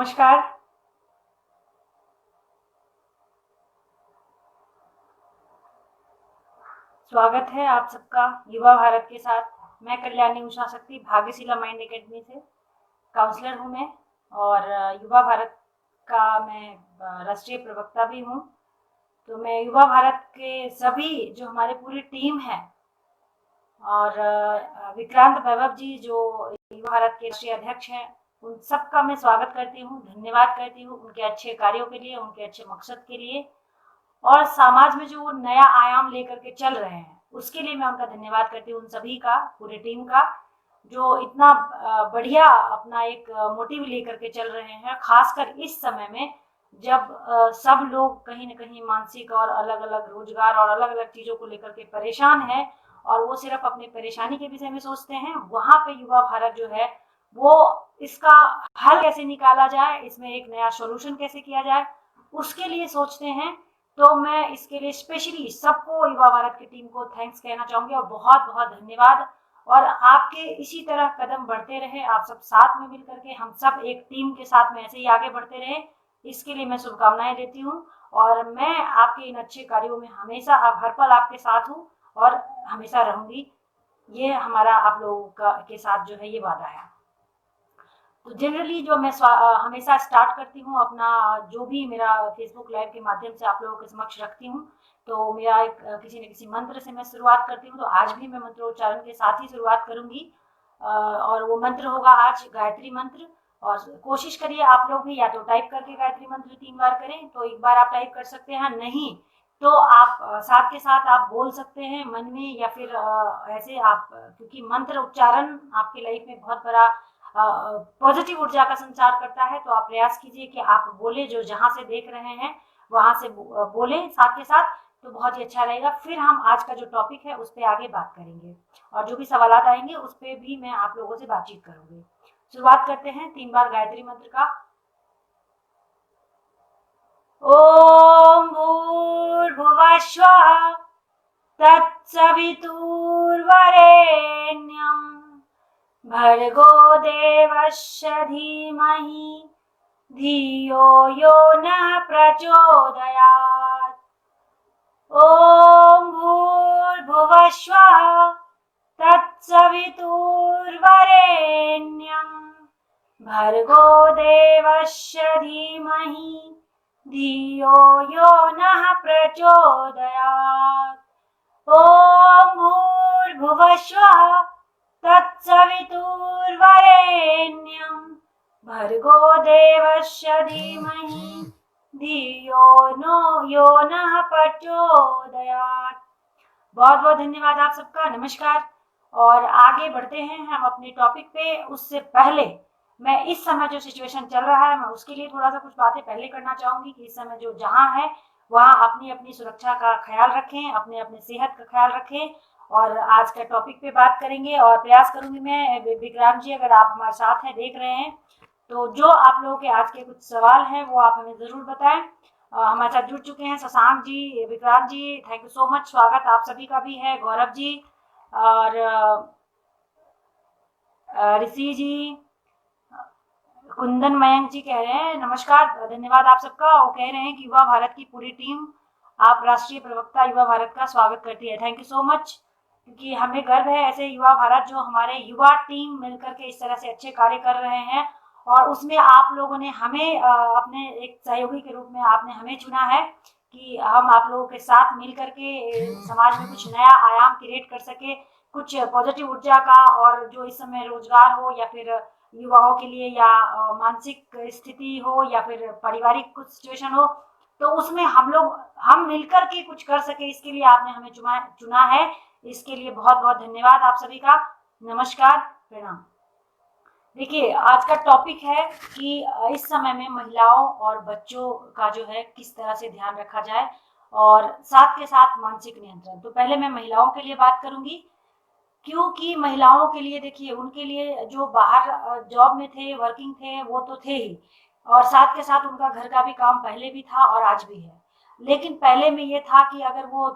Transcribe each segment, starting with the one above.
नमस्कार। स्वागत है आप सबका युवा भारत के साथ। मैं कल्याणी उषा शक्ति भाग्यशिला माइंड एकेडमी से काउंसलर हूँ मैं, और युवा भारत का मैं राष्ट्रीय प्रवक्ता भी हूँ। तो मैं युवा भारत के सभी जो हमारे पूरी टीम है और विक्रांत वैभव जी जो युवा भारत के राष्ट्रीय अध्यक्ष हैं, उन सबका मैं स्वागत करती हूँ, धन्यवाद करती हूँ उनके अच्छे कार्यों के लिए, उनके अच्छे मकसद के लिए, और समाज में जो वो नया आयाम लेकर के चल रहे हैं उसके लिए मैं उनका धन्यवाद करती हूँ, उन सभी का, पूरी टीम का, जो इतना बढ़िया अपना एक मोटिव लेकर के चल रहे हैं, खासकर इस समय में जब सब लोग कहीं ना कहीं मानसिक और अलग अलग रोजगार और अलग अलग चीजों को लेकर के परेशान है, और वो सिर्फ अपनी परेशानी के विषय में सोचते हैं। वहां पे युवा भारत जो है वो इसका हल कैसे निकाला जाए, इसमें एक नया सोल्यूशन कैसे किया जाए, उसके लिए सोचते हैं। तो मैं इसके लिए स्पेशली सबको, युवा भारत की टीम को थैंक्स कहना चाहूंगी और बहुत बहुत धन्यवाद। और आपके इसी तरह कदम बढ़ते रहे, आप सब साथ में मिलकर के हम सब एक टीम के साथ में ऐसे ही आगे बढ़ते रहे, इसके लिए मैं शुभकामनाएं देती हूँ। और मैं आपके इन अच्छे कार्यों में हमेशा हर पल आपके साथ हूँ और हमेशा रहूंगी। ये हमारा आप लोगों का के साथ जो है ये वादा है। तो जनरली जो मैं हमेशा स्टार्ट करती हूँ अपना, जो भी मेरा फेसबुक लाइव के माध्यम से आप लोगों के समक्ष रखती हूँ, तो मेरा एक किसी न किसी मंत्र से मैं शुरुआत करती हूँ। तो आज भी मैं मंत्रोच्चारण के साथ ही शुरुआत करूंगी, और वो मंत्र होगा आज गायत्री मंत्र। और कोशिश करिए आप लोग भी या तो टाइप करके गायत्री मंत्र 3 बार करें, तो एक बार आप टाइप कर सकते हैं, नहीं तो आप साथ के साथ आप बोल सकते हैं मन में, या फिर ऐसे आप, क्योंकि मंत्र उच्चारण आपकी लाइफ में बहुत बड़ा पॉजिटिव ऊर्जा का संचार करता है। तो आप प्रयास कीजिए कि आप बोले, जो जहां से देख रहे हैं वहां से बोले साथ के साथ, तो बहुत ही अच्छा रहेगा। फिर हम आज का जो टॉपिक है उस पर आगे बात करेंगे, और जो भी सवाल आएंगे उस पर भी मैं आप लोगों से बातचीत करूंगी। शुरुआत करते हैं 3 बार गायत्री मंत्र का। ओम भूर्भुवः स्वः तत्सवितुर्वरेण्यं भर्गो देवस्य धीमहि धियो यो नः प्रचोदयात्। ॐ भूर्भुवः स्वः तत्सवितुर्वरेण्यं भर्गो देवस्य धीमहि धियो यो नः प्रचोदयात्। ॐ भूर्भुवः स्वः तत्सवितुर्वरेण्यं भर्गो देवस्य धीमहि धियो यो नः प्रचोदयात्। बहुत बहुत धन्यवाद आप सबका, नमस्कार। और आगे बढ़ते हैं हम अपने टॉपिक पे। उससे पहले मैं इस समय जो सिचुएशन चल रहा है मैं उसके लिए थोड़ा सा कुछ बातें पहले करना चाहूंगी कि इस समय जो जहां है वहां अपनी अपनी सुरक्षा का ख्याल रखें, अपने अपने सेहत का ख्याल रखें, और आज का टॉपिक पे बात करेंगे। और प्रयास करूंगी मैं, विक्रांत जी अगर आप हमारे साथ हैं, देख रहे हैं, तो जो आप लोगों के आज के कुछ सवाल हैं वो आप हमें जरूर बताएं। हमारे साथ जुड़ चुके हैं शशांक जी, विक्रांत जी, थैंक यू सो मच, स्वागत आप सभी का भी है, गौरव जी और ऋषि जी, कुंदन मयंक जी कह रहे हैं नमस्कार, धन्यवाद आप सबका। वो कह रहे हैं कि युवा भारत की पूरी टीम आप राष्ट्रीय प्रवक्ता युवा भारत का स्वागत करती है, थैंक यू सो मच, क्योंकि हमें गर्व है ऐसे युवा भारत जो हमारे युवा टीम मिलकर के इस तरह से अच्छे कार्य कर रहे हैं, और उसमें आप लोगों ने हमें अपने एक सहयोगी के रूप में आपने हमें चुना है कि हम आप लोगों के साथ मिल करके समाज में कुछ नया आयाम क्रिएट कर सके, कुछ पॉजिटिव ऊर्जा का, और जो इस समय रोजगार हो या फिर युवाओं के लिए, या मानसिक स्थिति हो या फिर पारिवारिक कुछ सिचुएशन हो, तो उसमें हम मिलकर के कुछ कर सके, इसके लिए आपने हमें चुना है। इसके लिए बहुत बहुत धन्यवाद आप सभी का, नमस्कार, प्रणाम। देखिए आज का टॉपिक है कि इस समय में महिलाओं और बच्चों का जो है किस तरह से ध्यान रखा जाए, और साथ के साथ मानसिक नियंत्रण। तो पहले मैं महिलाओं के लिए बात करूंगी, क्योंकि महिलाओं के लिए देखिए, उनके लिए जो बाहर जॉब में थे, वर्किंग थे, वो तो थे ही, और साथ के साथ उनका घर का भी काम पहले भी था और आज भी है। लेकिन पहले में ये था कि अगर वो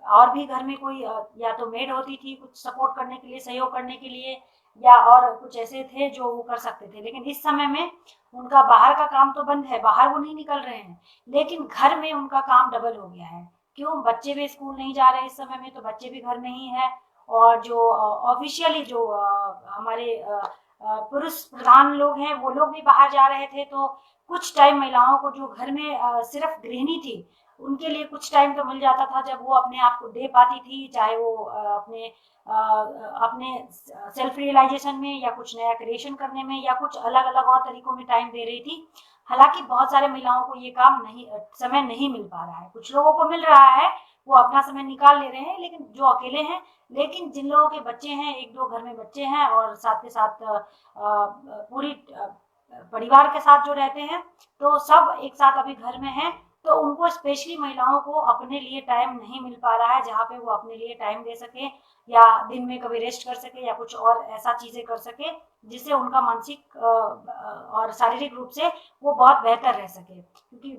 और भी घर में कोई या तो मेड होती थी कुछ सपोर्ट करने के लिए, सहयोग करने के लिए, या और कुछ ऐसे थे जो वो कर सकते थे। लेकिन इस समय में उनका बाहर का काम तो बंद है, बाहर वो नहीं निकल रहे हैं, लेकिन घर में उनका काम डबल हो गया है। क्यों? बच्चे भी स्कूल नहीं जा रहे इस समय में, तो बच्चे भी घर में ही है। और जो ऑफिशियली जो हमारे पुरुष प्रधान लोग हैं वो लोग भी बाहर जा रहे थे, तो कुछ टाइम महिलाओं को जो घर में सिर्फ गृहिणी थी उनके लिए कुछ टाइम तो मिल जाता था जब वो अपने आप को दे पाती थी, चाहे वो अपने सेल्फ रियलाइजेशन में या कुछ नया क्रिएशन करने में या कुछ अलग अलग और तरीकों में टाइम दे रही थी। हालांकि बहुत सारे महिलाओं को ये काम नहीं, समय नहीं मिल पा रहा है। कुछ लोगों को मिल रहा है, वो अपना समय निकाल ले रहे हैं, लेकिन जो अकेले हैं, लेकिन जिन लोगों के बच्चे हैं, एक दो घर में बच्चे हैं और साथ के साथ पूरी परिवार के साथ जो रहते हैं, तो सब एक साथ अभी घर में हैं, तो उनको स्पेशली महिलाओं को अपने लिए टाइम नहीं मिल पा रहा है जहाँ पे वो अपने लिए टाइम दे सके या दिन में कभी रेस्ट कर सके या कुछ और ऐसा चीजें कर सके जिससे उनका मानसिक और शारीरिक रूप से वो बहुत बेहतर रह सके। क्योंकि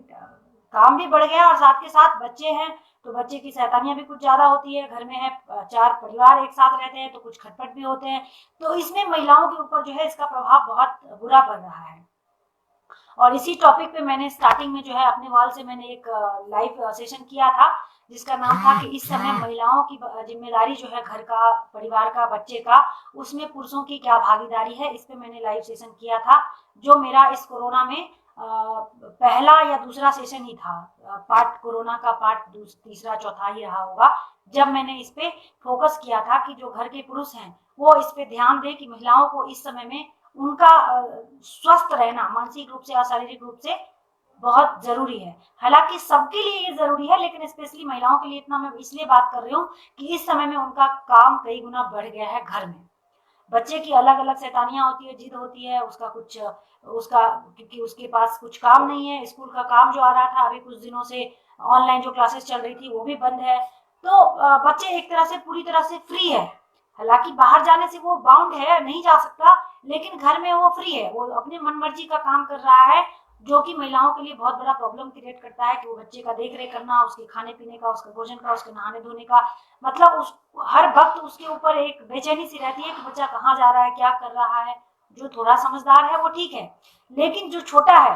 काम भी बढ़ गया और साथ के साथ बच्चे हैं, तो बच्चे की शैतानियां भी कुछ ज्यादा होती है। घर में है, चार परिवार एक साथ रहते हैं, तो कुछ खटपट भी होते हैं, तो इसमें महिलाओं के ऊपर जो है इसका प्रभाव बहुत बुरा पड़ रहा है। और इसी टॉपिक पे मैंने स्टार्टिंग में जो है अपने वॉल से मैंने एक लाइव सेशन किया था जिसका नाम था कि इस समय महिलाओं की जिम्मेदारी जो है घर का, परिवार का, बच्चे का, उसमें पुरुषों की क्या भागीदारी है। इस पे मैंने लाइव सेशन किया था जो मेरा इस कोरोना में पहला या दूसरा सेशन ही था। पार्ट कोरोना का पार्ट तीसरा चौथा ही रहा होगा, जब मैंने इस पे फोकस किया था कि जो घर के पुरुष हैं वो इस पे ध्यान दें कि महिलाओं को इस समय में उनका स्वस्थ रहना मानसिक रूप से और शारीरिक रूप से बहुत जरूरी है। हालांकि सबके लिए ये जरूरी है, लेकिन स्पेशली महिलाओं के लिए इतना मैं इसलिए बात कर रही हूँ कि इस समय में उनका काम कई गुना बढ़ गया है घर में। बच्चे की अलग अलग शैतानियां होती है, जिद होती है, उसका क्योंकि उसके पास कुछ काम नहीं है, स्कूल का काम जो आ रहा था अभी कुछ दिनों से, ऑनलाइन जो क्लासेस चल रही थी वो भी बंद है, तो बच्चे एक तरह से पूरी तरह से फ्री है। हालांकि बाहर जाने से वो बाउंड है, नहीं जा सकता, लेकिन घर में वो फ्री है, वो अपनी मनमर्जी का काम कर रहा है, जो कि महिलाओं के लिए बहुत बड़ा प्रॉब्लम क्रिएट करता है कि वो बच्चे का देख रेख करना, उसके खाने पीने का, उसके भोजन का, उसके नहाने धोने का, मतलब उस हर वक्त उसके ऊपर एक बेचैनी सी रहती है कि बच्चा कहाँ जा रहा है, क्या कर रहा है। जो थोड़ा समझदार है वो ठीक है, लेकिन जो छोटा है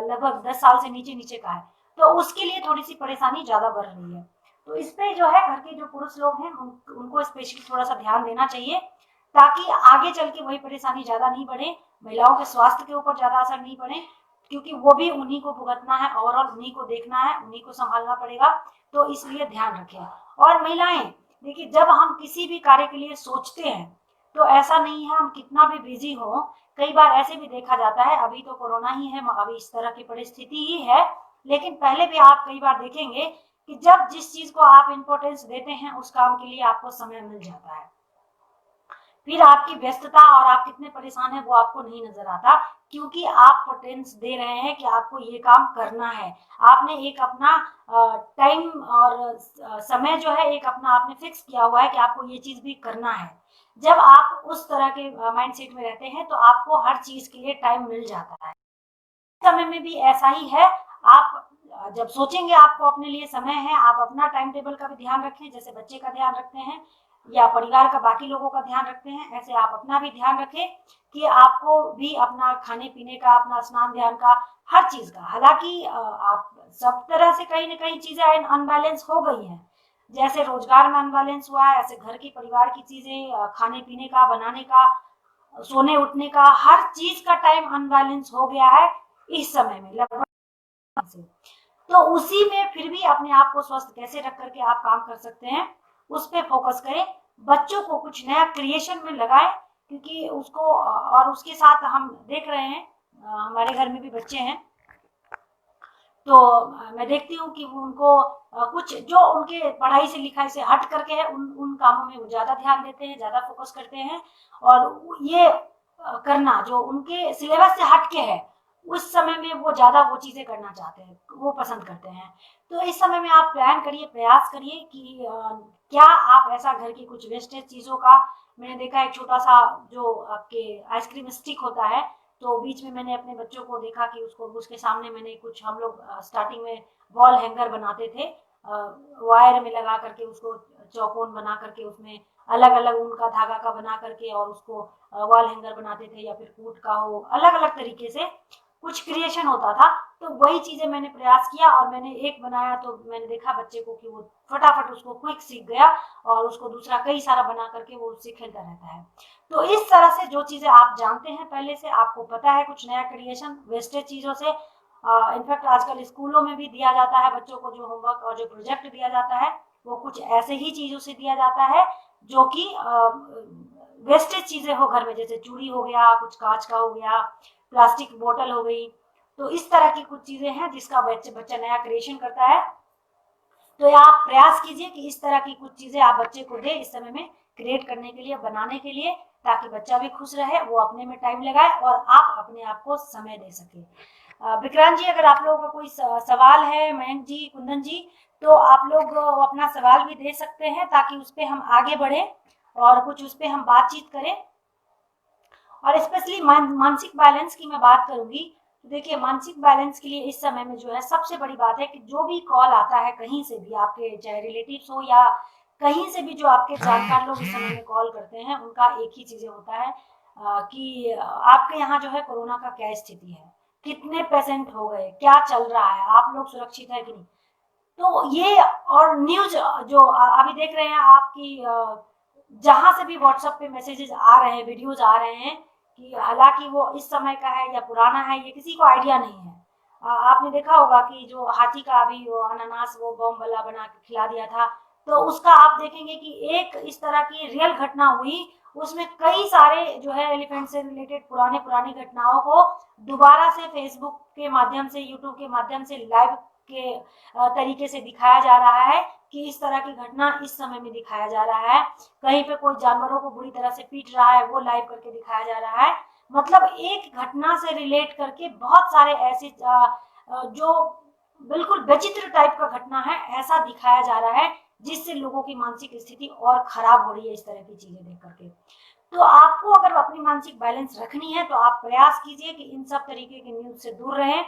लगभग 10 साल से नीचे नीचे का है, तो उसके लिए थोड़ी सी परेशानी ज्यादा बढ़ रही है। तो इस पे जो है घर के जो पुरुष लोग हैं उनको स्पेशली थोड़ा सा ध्यान देना चाहिए, ताकि आगे चल के वही परेशानी ज्यादा नहीं बढ़े, महिलाओं के स्वास्थ्य के ऊपर ज्यादा असर नहीं पड़े, क्योंकि वो भी उन्हीं को भुगतना है, ओवरऑल उन्हीं को देखना है, उन्हीं को संभालना पड़ेगा, तो इसलिए ध्यान रखें। और महिलाएं देखिए, जब हम किसी भी कार्य के लिए सोचते हैं तो ऐसा नहीं है हम कितना भी बिजी हो, कई बार ऐसे भी देखा जाता है, अभी तो कोरोना ही है, अभी इस तरह की परिस्थिति ही है, लेकिन पहले भी आप कई बार देखेंगे कि जब जिस चीज को आप इंपॉर्टेंस देते हैं उस काम के लिए आपको समय मिल जाता है, फिर आपकी व्यस्तता और आप कितने परेशान हैं वो आपको नहीं नजर आता, क्योंकि आप पोटेंस दे रहे हैं कि आपको ये काम करना है। आपने एक अपना टाइम और समय जो है एक अपना आपने फिक्स किया हुआ है कि आपको ये चीज भी करना है। जब आप उस तरह के माइंडसेट में रहते हैं तो आपको हर चीज के लिए टाइम मिल जाता है। समय में भी ऐसा ही है, आप जब सोचेंगे आपको अपने लिए समय है, आप अपना टाइम टेबल का भी ध्यान रखें, जैसे बच्चे का ध्यान रखते हैं या परिवार का बाकी लोगों का ध्यान रखते हैं, ऐसे आप अपना भी ध्यान रखें कि आपको भी अपना खाने पीने का, अपना स्नान ध्यान का, हर चीज का। हालांकि आप सब तरह से कहीं ना कहीं चीजें अनबैलेंस हो गई हैं, जैसे रोजगार में अनबैलेंस हुआ है, ऐसे घर की परिवार की चीजें, खाने पीने का, बनाने का, सोने उठने का, हर चीज का टाइम अनबैलेंस हो गया है इस समय में लगभग से। तो उसी में फिर भी अपने आप को स्वस्थ कैसे रख करके आप काम कर सकते हैं उस पर फोकस करें। बच्चों को कुछ नया क्रिएशन में लगाएं, क्योंकि उसको और उसके साथ हम देख रहे हैं हमारे घर में भी बच्चे हैं, तो मैं देखती हूँ कि उनको कुछ जो उनके पढ़ाई से लिखाई से हट करके है उन कामों में वो ज्यादा ध्यान देते हैं, ज्यादा फोकस करते हैं, और ये करना जो उनके सिलेबस से हट के है उस समय में वो ज्यादा वो चीजें करना चाहते हैं, वो पसंद करते हैं। तो इस समय में आप प्लान करिए, प्रयास करिए कि क्या आप ऐसा घर की कुछ वेस्टेज चीजों का, मैंने देखा एक छोटा सा जो आपके आइसक्रीम स्टिक होता है, तो बीच में मैंने अपने बच्चों को देखा कि उसके सामने मैंने कुछ, हम लोग स्टार्टिंग में वॉल हैंगर बनाते थे, वायर में लगा करके उसको चौकोन बना करके उसमें अलग अलग ऊन का धागा का बना करके और उसको वॉल हैंगर बनाते थे, या फिर कूट का हो, अलग अलग तरीके से कुछ क्रिएशन होता था। तो वही चीजें मैंने प्रयास किया और मैंने एक बनाया तो मैंने देखा बच्चे को कि वो फटाफट उसको क्विक सीख गया और उसको दूसरा कई सारा बना करके वो उससे खेलता रहता है। तो इस तरह से जो चीजें आप जानते हैं पहले से, आपको पता है कुछ नया क्रिएशन वेस्टेज चीजों से, इनफैक्ट आजकल स्कूलों में भी दिया जाता है बच्चों को जो होमवर्क और जो प्रोजेक्ट दिया जाता है वो कुछ ऐसे ही चीजों से दिया जाता है जो कि वेस्टेज चीजें हो घर में, जैसे चूड़ी हो गया, कुछ कांच का हो गया, प्लास्टिक बोतल हो गई। तो इस तरह की कुछ चीजें हैं जिसका बच्चा नया क्रिएशन करता है। तो आप प्रयास कीजिए कि इस तरह की कुछ चीजें आप बच्चे को दे इस समय में क्रिएट करने के लिए, बनाने के लिए, ताकि बच्चा भी खुश रहे, वो अपने में टाइम लगाए और आप अपने आप को समय दे सके। विक्रांत जी, अगर आप लोगों का कोई सवाल है, मयंक जी, कुंदन जी, तो आप लोग अपना सवाल भी दे सकते हैं ताकि उस पर हम आगे बढ़े और कुछ उस पर हम बातचीत करें। और स्पेशली मानसिक बैलेंस की मैं बात करूंगी। तो देखिए, मानसिक बैलेंस के लिए इस समय में जो है सबसे बड़ी बात है कि जो भी कॉल आता है कहीं से भी, आपके चाहे रिलेटिव्स हो या कहीं से भी जो आपके जानकार लोग इस समय में कॉल करते हैं, उनका एक ही चीजें होता है कि आपके यहाँ जो है कोरोना का क्या स्थिति है, कितने पेशेंट हो गए, क्या चल रहा है, आप लोग सुरक्षित है कि नहीं। तो ये और न्यूज जो अभी देख रहे हैं आपकी, जहां से भी व्हाट्सएप पे मैसेजेस आ रहे हैं, वीडियोज आ रहे हैं, कि हालांकि वो इस समय का है या पुराना है ये किसी को आइडिया नहीं है। आपने देखा होगा कि जो हाथी का अभी वो अनानास वो बम वाला बना के खिला दिया था, तो उसका आप देखेंगे कि एक इस तरह की रियल घटना हुई, उसमें कई सारे जो है एलिफेंट से रिलेटेड पुरानी घटनाओं को दोबारा से फेसबुक के माध्यम से, यूट्यूब के माध्यम से लाइव के तरीके से दिखाया जा रहा है कि इस तरह की घटना इस समय में दिखाया जा रहा है। कहीं पे कोई जानवरों को बुरी तरह से पीट रहा है, वो लाइव करके दिखाया जा रहा है। मतलब एक घटना से रिलेट करके बहुत सारे ऐसे जो बिल्कुल विचित्र टाइप का घटना है ऐसा दिखाया जा रहा है, जिससे लोगों की मानसिक स्थिति और खराब हो रही है इस तरह की चीजें देख करके। तो आपको अगर अपनी मानसिक बैलेंस रखनी है तो आप प्रयास कीजिए कि इन सब तरीके के न्यूज से दूर रहें।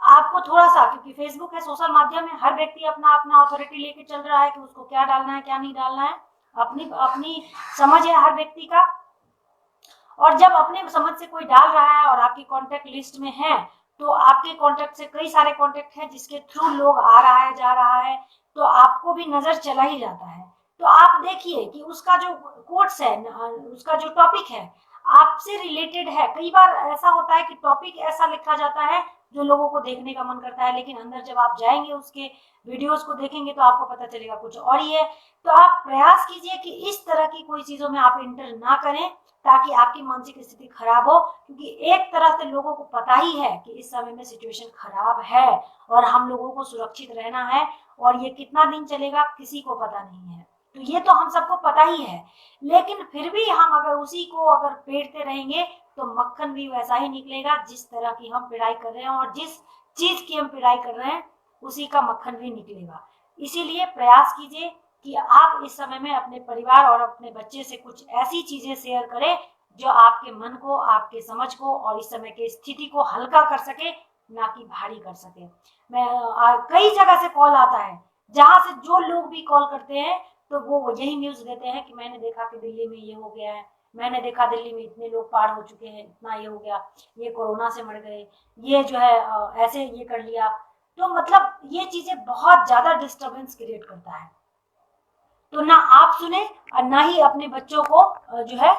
आपको थोड़ा सा, क्योंकि फेसबुक है, सोशल माध्यम है, हर व्यक्ति अपना अपना अथॉरिटी लेके चल रहा है कि उसको क्या डालना है क्या नहीं डालना है, अपनी अपनी समझ है हर व्यक्ति का। और जब अपने समझ से कोई डाल रहा है और आपकी कॉन्टेक्ट लिस्ट में है, तो आपके कॉन्टेक्ट से कई सारे कॉन्टेक्ट हैं जिसके थ्रू लोग आ रहा है जा रहा है, तो आपको भी नजर चला ही जाता है। तो आप देखिए कि उसका जो कोट्स है, उसका जो टॉपिक है आपसे रिलेटेड है। कई बार ऐसा होता है कि टॉपिक ऐसा लिखा जाता है जो लोगों को देखने का मन करता है, लेकिन अंदर जब आप जाएंगे उसके वीडियोस को देखेंगे तो आपको पता चलेगा कुछ और ही है। तो आप प्रयास कीजिए कि इस तरह की कोई चीजों में आप इंटर ना करें ताकि आपकी मानसिक स्थिति खराब हो, क्योंकि एक तरह से लोगों को पता ही है कि इस समय में सिचुएशन खराब है और हम लोगों को सुरक्षित रहना है, और ये कितना दिन चलेगा किसी को पता नहीं है। तो ये तो हम सबको पता ही है, लेकिन फिर भी हम अगर उसी को अगर पेड़ते रहेंगे तो मक्खन भी वैसा ही निकलेगा जिस तरह की हम पिड़ाई कर रहे हैं, और जिस चीज की हम पिड़ाई कर रहे हैं उसी का मक्खन भी निकलेगा। इसीलिए प्रयास कीजिए कि आप इस समय में अपने परिवार और अपने बच्चे से कुछ ऐसी चीजें शेयर करें जो आपके मन को, आपके समझ को और इस समय की स्थिति को हल्का कर सके, ना कि भारी कर सके। मैं कई जगह से कॉल आता है, जहां से जो लोग भी कॉल करते हैं तो वो यही न्यूज देते हैं कि मैंने देखा कि दिल्ली में ये हो गया है, मैंने देखा दिल्ली में इतने लोग पार हो चुके हैं, इतना ये हो गया, ये कोरोना से मर गए, ये जो है ऐसे ये कर लिया। तो मतलब ये चीजें बहुत ज्यादा डिस्टरबेंस क्रिएट करता है। तो ना आप सुने और ना ही अपने बच्चों को जो है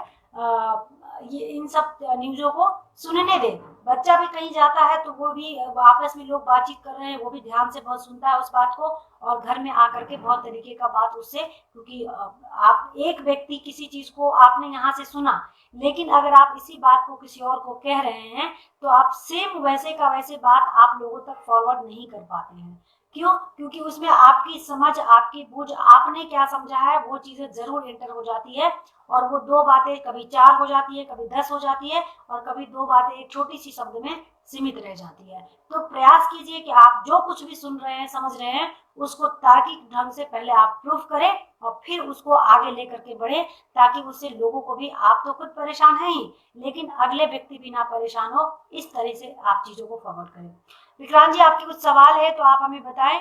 ये इन सब न्यूज़ों को सुनने दे। बच्चा भी कहीं जाता है तो वो भी आपस में लोग बातचीत कर रहे हैं, वो भी ध्यान से बहुत सुनता है उस बात को, और घर में आकर के बहुत तरीके का बात उससे, क्योंकि आप एक व्यक्ति किसी चीज को आपने यहाँ से सुना, लेकिन अगर आप इसी बात को किसी और को कह रहे हैं तो आप सेम वैसे का वैसे बात आप लोगों तक फॉरवर्ड नहीं कर पाते हैं। क्यों? क्योंकि उसमें आपकी समझ, आपकी बूझ, आपने क्या समझा है वो चीजें जरूर इंटर हो जाती है, और वो दो बातें कभी 4 हो जाती है, कभी 10 हो जाती है, और कभी 2 बातें एक छोटी सी शब्द में सीमित रह जाती है। तो प्रयास कीजिए कि आप जो कुछ भी सुन रहे हैं, समझ रहे हैं, उसको तार्किक ढंग से पहले आप प्रूफ करें और फिर उसको आगे लेकर के बढ़े, ताकि उससे लोगों को भी, आप तो खुद परेशान है ही, लेकिन अगले व्यक्ति भी ना परेशान हो। इस तरह से आप चीजों को फॉरवर्ड करें। विक्रांत जी, आपके कुछ सवाल है तो आप हमें बताएं।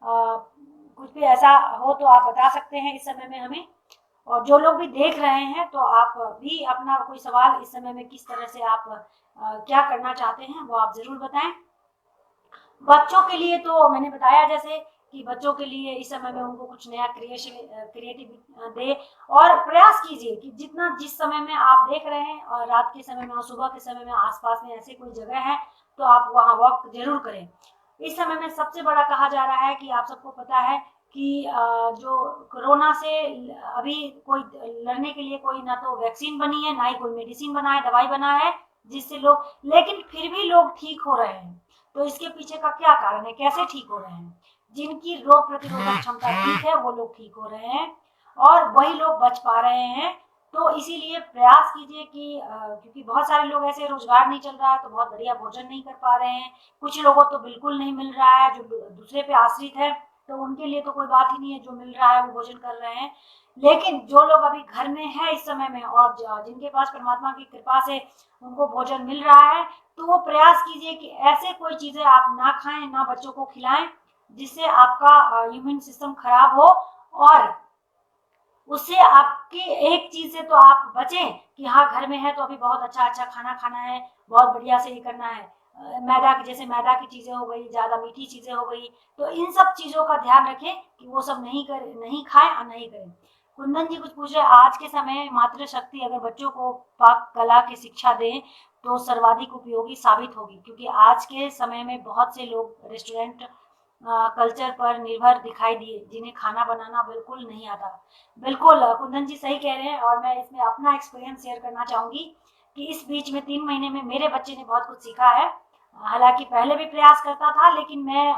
कुछ भी ऐसा हो तो आप बता सकते हैं इस समय में हमें। और जो लोग भी देख रहे हैं तो आप भी अपना कोई सवाल इस समय में किस तरह से आप क्या करना चाहते हैं वो आप जरूर बताएं। बच्चों के लिए तो मैंने बताया जैसे कि बच्चों के लिए इस समय में उनको कुछ नया क्रिएटिव दे, और प्रयास कीजिए कि जितना जिस समय में आप देख रहे हैं और रात के समय में और सुबह के समय में आसपास में ऐसे कोई जगह है तो आप वहाँ वॉक जरूर करें। इस समय में सबसे बड़ा कहा जा रहा है कि आप सबको पता है कि जो कोरोना से अभी कोई लड़ने के लिए कोई ना तो वैक्सीन बनी है, ना ही कोई मेडिसिन बना है, दवाई बना है जिससे लोग, लेकिन फिर भी लोग ठीक हो रहे हैं। तो इसके पीछे का क्या कारण है, कैसे ठीक हो रहे हैं? जिनकी रोग प्रतिरोधक क्षमता ठीक है वो लोग ठीक हो रहे हैं और वही लोग बच पा रहे हैं। तो इसीलिए प्रयास कीजिए कि क्योंकि बहुत सारे लोग ऐसे रोजगार नहीं चल रहा है तो बहुत बढ़िया भोजन नहीं कर पा रहे हैं, कुछ लोगों तो बिल्कुल नहीं मिल रहा है जो दूसरे पे आश्रित है, तो उनके लिए तो कोई बात ही नहीं है, जो मिल रहा है वो भोजन कर रहे हैं। लेकिन जो लोग अभी घर में है इस समय में और जिनके पास परमात्मा की कृपा से उनको भोजन मिल रहा है, तो वो प्रयास कीजिए कि ऐसे कोई चीजें आप ना खाएं, ना बच्चों को खिलाएं जिससे आपका इम्यून सिस्टम खराब हो, और उससे आपकी एक चीज से तो आप बचें कि हाँ घर में है तो अभी बहुत अच्छा अच्छा खाना खाना है, बहुत बढ़िया से ही करना है। मैदा की, जैसे मैदा की चीजें हो गई, ज्यादा मीठी चीजें हो गई, तो इन सब चीजों का ध्यान रखें कि वो सब नहीं खाएं और नहीं करें। कुंदन जी कुछ पूछ रहे, आज के समय मातृशक्ति अगर बच्चों को पाक कला की शिक्षा दें तो सर्वाधिक उपयोगी साबित होगी, क्योंकि आज के समय में बहुत से लोग रेस्टोरेंट कल्चर पर निर्भर दिखाई दिए जिन्हें खाना बनाना बिल्कुल नहीं आता। बिल्कुल कुंदन जी सही कह रहे हैं, और मैं इसमें अपना एक्सपीरियंस शेयर करना चाहूंगी कि इस बीच में 3 महीने में मेरे बच्चे ने बहुत कुछ सीखा है। हालांकि पहले भी प्रयास करता था, लेकिन मैं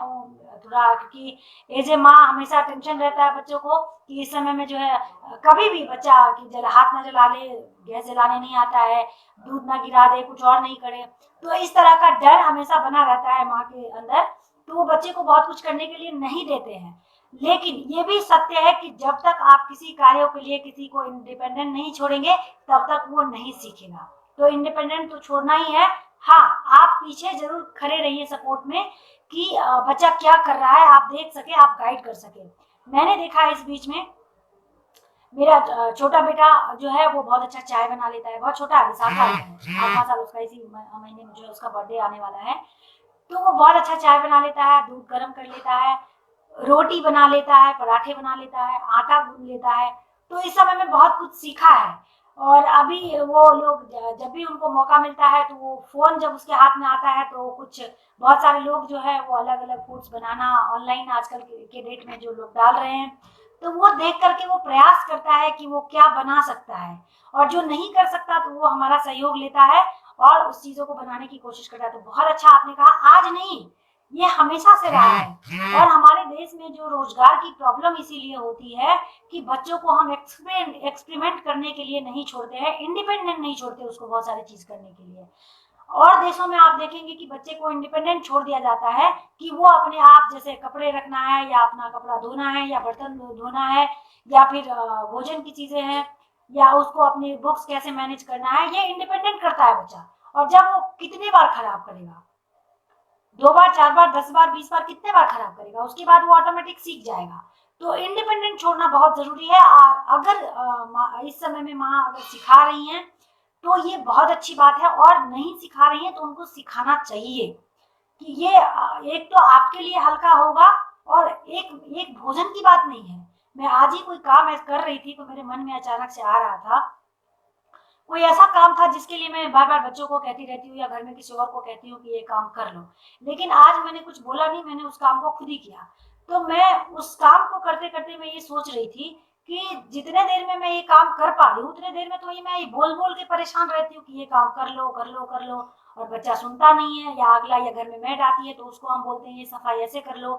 थोड़ा, क्योंकि एज ए माँ हमेशा टेंशन रहता है बच्चों को कि इस समय में जो है कभी भी बच्चा कि हाथ ना जला ले, गैस जलाने नहीं आता है, दूध ना गिरा दे, कुछ और नहीं करे, तो इस तरह का डर हमेशा बना रहता है माँ के अंदर, तो वो बच्चे को बहुत कुछ करने के लिए नहीं देते हैं। लेकिन ये भी सत्य है कि जब तक आप किसी कार्यों के लिए किसी को इंडिपेंडेंट नहीं छोड़ेंगे तब तक वो नहीं सीखेगा। तो इंडिपेंडेंट तो छोड़ना ही है। हाँ, आप पीछे जरूर खड़े रहिए सपोर्ट में कि बच्चा क्या कर रहा है आप देख सके, आप गाइड कर सके। मैंने देखा है इस बीच में मेरा छोटा बेटा जो है वो बहुत अच्छा चाय बना लेता है, बहुत छोटा है, 7 साल का है, 8 साल उसका इसी महीने में जो है उसका बर्थडे आने वाला है। तो वो बहुत अच्छा चाय बना लेता है, दूध गर्म कर लेता है, रोटी बना लेता है, पराठे बना लेता है, आटा गूंद लेता है। तो इस समय में बहुत कुछ सीखा है। और अभी वो लोग जब भी उनको मौका मिलता है तो वो फोन जब उसके हाथ में आता है तो कुछ बहुत सारे लोग जो है वो अलग अलग फूड्स बनाना ऑनलाइन आजकल के डेट में जो लोग डाल रहे हैं, तो वो देख करके वो प्रयास करता है कि वो क्या बना सकता है, और जो नहीं कर सकता तो वो हमारा सहयोग लेता है और उस चीजों को बनाने की कोशिश करता है। तो बहुत अच्छा आपने कहा, आज नहीं, ये हमेशा से रहा है। और हमारे देश में जो रोजगार की प्रॉब्लम इसीलिए होती है कि बच्चों को हम एक्सपेरिमेंट करने के लिए नहीं छोड़ते हैं, इंडिपेंडेंट नहीं छोड़ते उसको बहुत सारी चीज करने के लिए। और देशों में आप देखेंगे कि बच्चे को इंडिपेंडेंट छोड़ दिया जाता है कि वो अपने आप, जैसे कपड़े रखना है या अपना कपड़ा धोना है या बर्तन धोना है या फिर भोजन की चीजें हैं या उसको अपनी बुक्स कैसे मैनेज करना है, ये इंडिपेंडेंट करता है बच्चा। और जब वो कितने बार खराब करेगा, 2 बार, 4 बार, 10 बार, 20 बार, कितने बार खराब करेगा, उसके बाद वो ऑटोमेटिक सीख जाएगा। तो इंडिपेंडेंट छोड़ना बहुत जरूरी है। और अगर इस समय में माँ अगर सिखा रही हैं तो ये बहुत अच्छी बात है, और नहीं सिखा रही है तो उनको सिखाना चाहिए कि ये एक तो आपके लिए हल्का होगा, और एक एक भोजन की बात नहीं है। मैं आज ही कोई काम कर रही थी तो मेरे मन में अचानक से आ रहा था, कोई ऐसा काम था जिसके लिए मैं बार बार बच्चों को कहती रहती हूँ या घर में किसी और को कहती हूँ कि ये काम कर लो, लेकिन आज मैंने कुछ बोला नहीं, मैंने उस काम को खुद ही किया। तो मैं उस काम को करते करते मैं ये सोच रही थी कि जितने देर में मैं ये काम कर पा रही हूँ उतने देर में तो ये मैं बोल बोल के परेशान रहती हूँ कि ये काम कर लो कर लो कर लो, और बच्चा सुनता नहीं है, या अगला, या घर में मैड आती है तो उसको हम बोलते हैं ये सफाई ऐसे कर लो,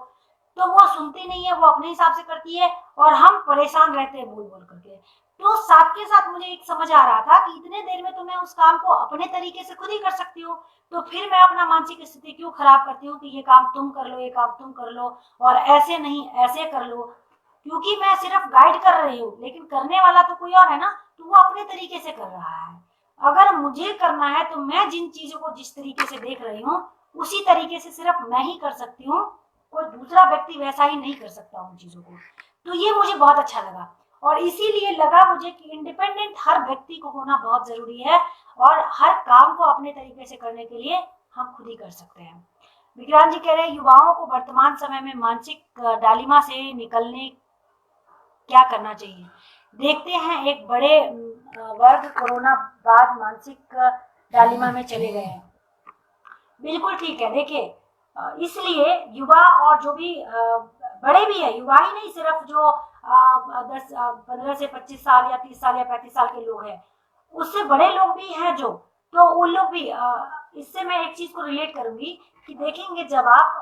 तो वो सुनती नहीं है, वो अपने हिसाब से करती है और हम परेशान रहते हैं बोल बोल करके। तो साथ के साथ मुझे एक समझ आ रहा था कि इतने देर में तो मैं उस काम को अपने तरीके से खुद ही कर सकती हूँ, तो फिर मैं अपना मानसिक स्थिति क्यों खराब करती हूँ कि ये काम तुम कर लो, ये काम तुम कर लो, और ऐसे नहीं ऐसे कर लो, क्योंकि मैं सिर्फ गाइड कर रही हूँ लेकिन करने वाला तो कोई और है ना, तो वो अपने तरीके से कर रहा है। अगर मुझे करना है तो मैं जिन चीजों को जिस तरीके से देख रही हूँ उसी तरीके से सिर्फ मैं ही कर सकती हूँ, कोई दूसरा व्यक्ति वैसा ही नहीं कर सकता उन चीजों को। तो ये मुझे बहुत अच्छा लगा और इसीलिए लगा मुझे कि इंडिपेंडेंट हर व्यक्ति को होना बहुत जरूरी है और हर काम को अपने तरीके से करने के लिए हम खुद ही कर सकते हैं। विक्रांत जी कह रहे हैं युवाओं को वर्तमान समय में मानसिक डालिमा से निकलने क्या करना चाहिए। देखते हैं एक बड़े वर्ग कोरोना बाद मानसिक डालिमा में चले गए हैं। बिल्कुल ठीक है। देखिए इसलिए युवा और जो भी बड़े भी है, युवा ही नहीं, सिर्फ जो 15 से 25 साल या 30 साल या 35 साल के लोग हैं, उससे बड़े लोग भी हैं जो, तो उन लोग भी इससे मैं एक चीज को रिलेट करूंगी कि देखेंगे जब आप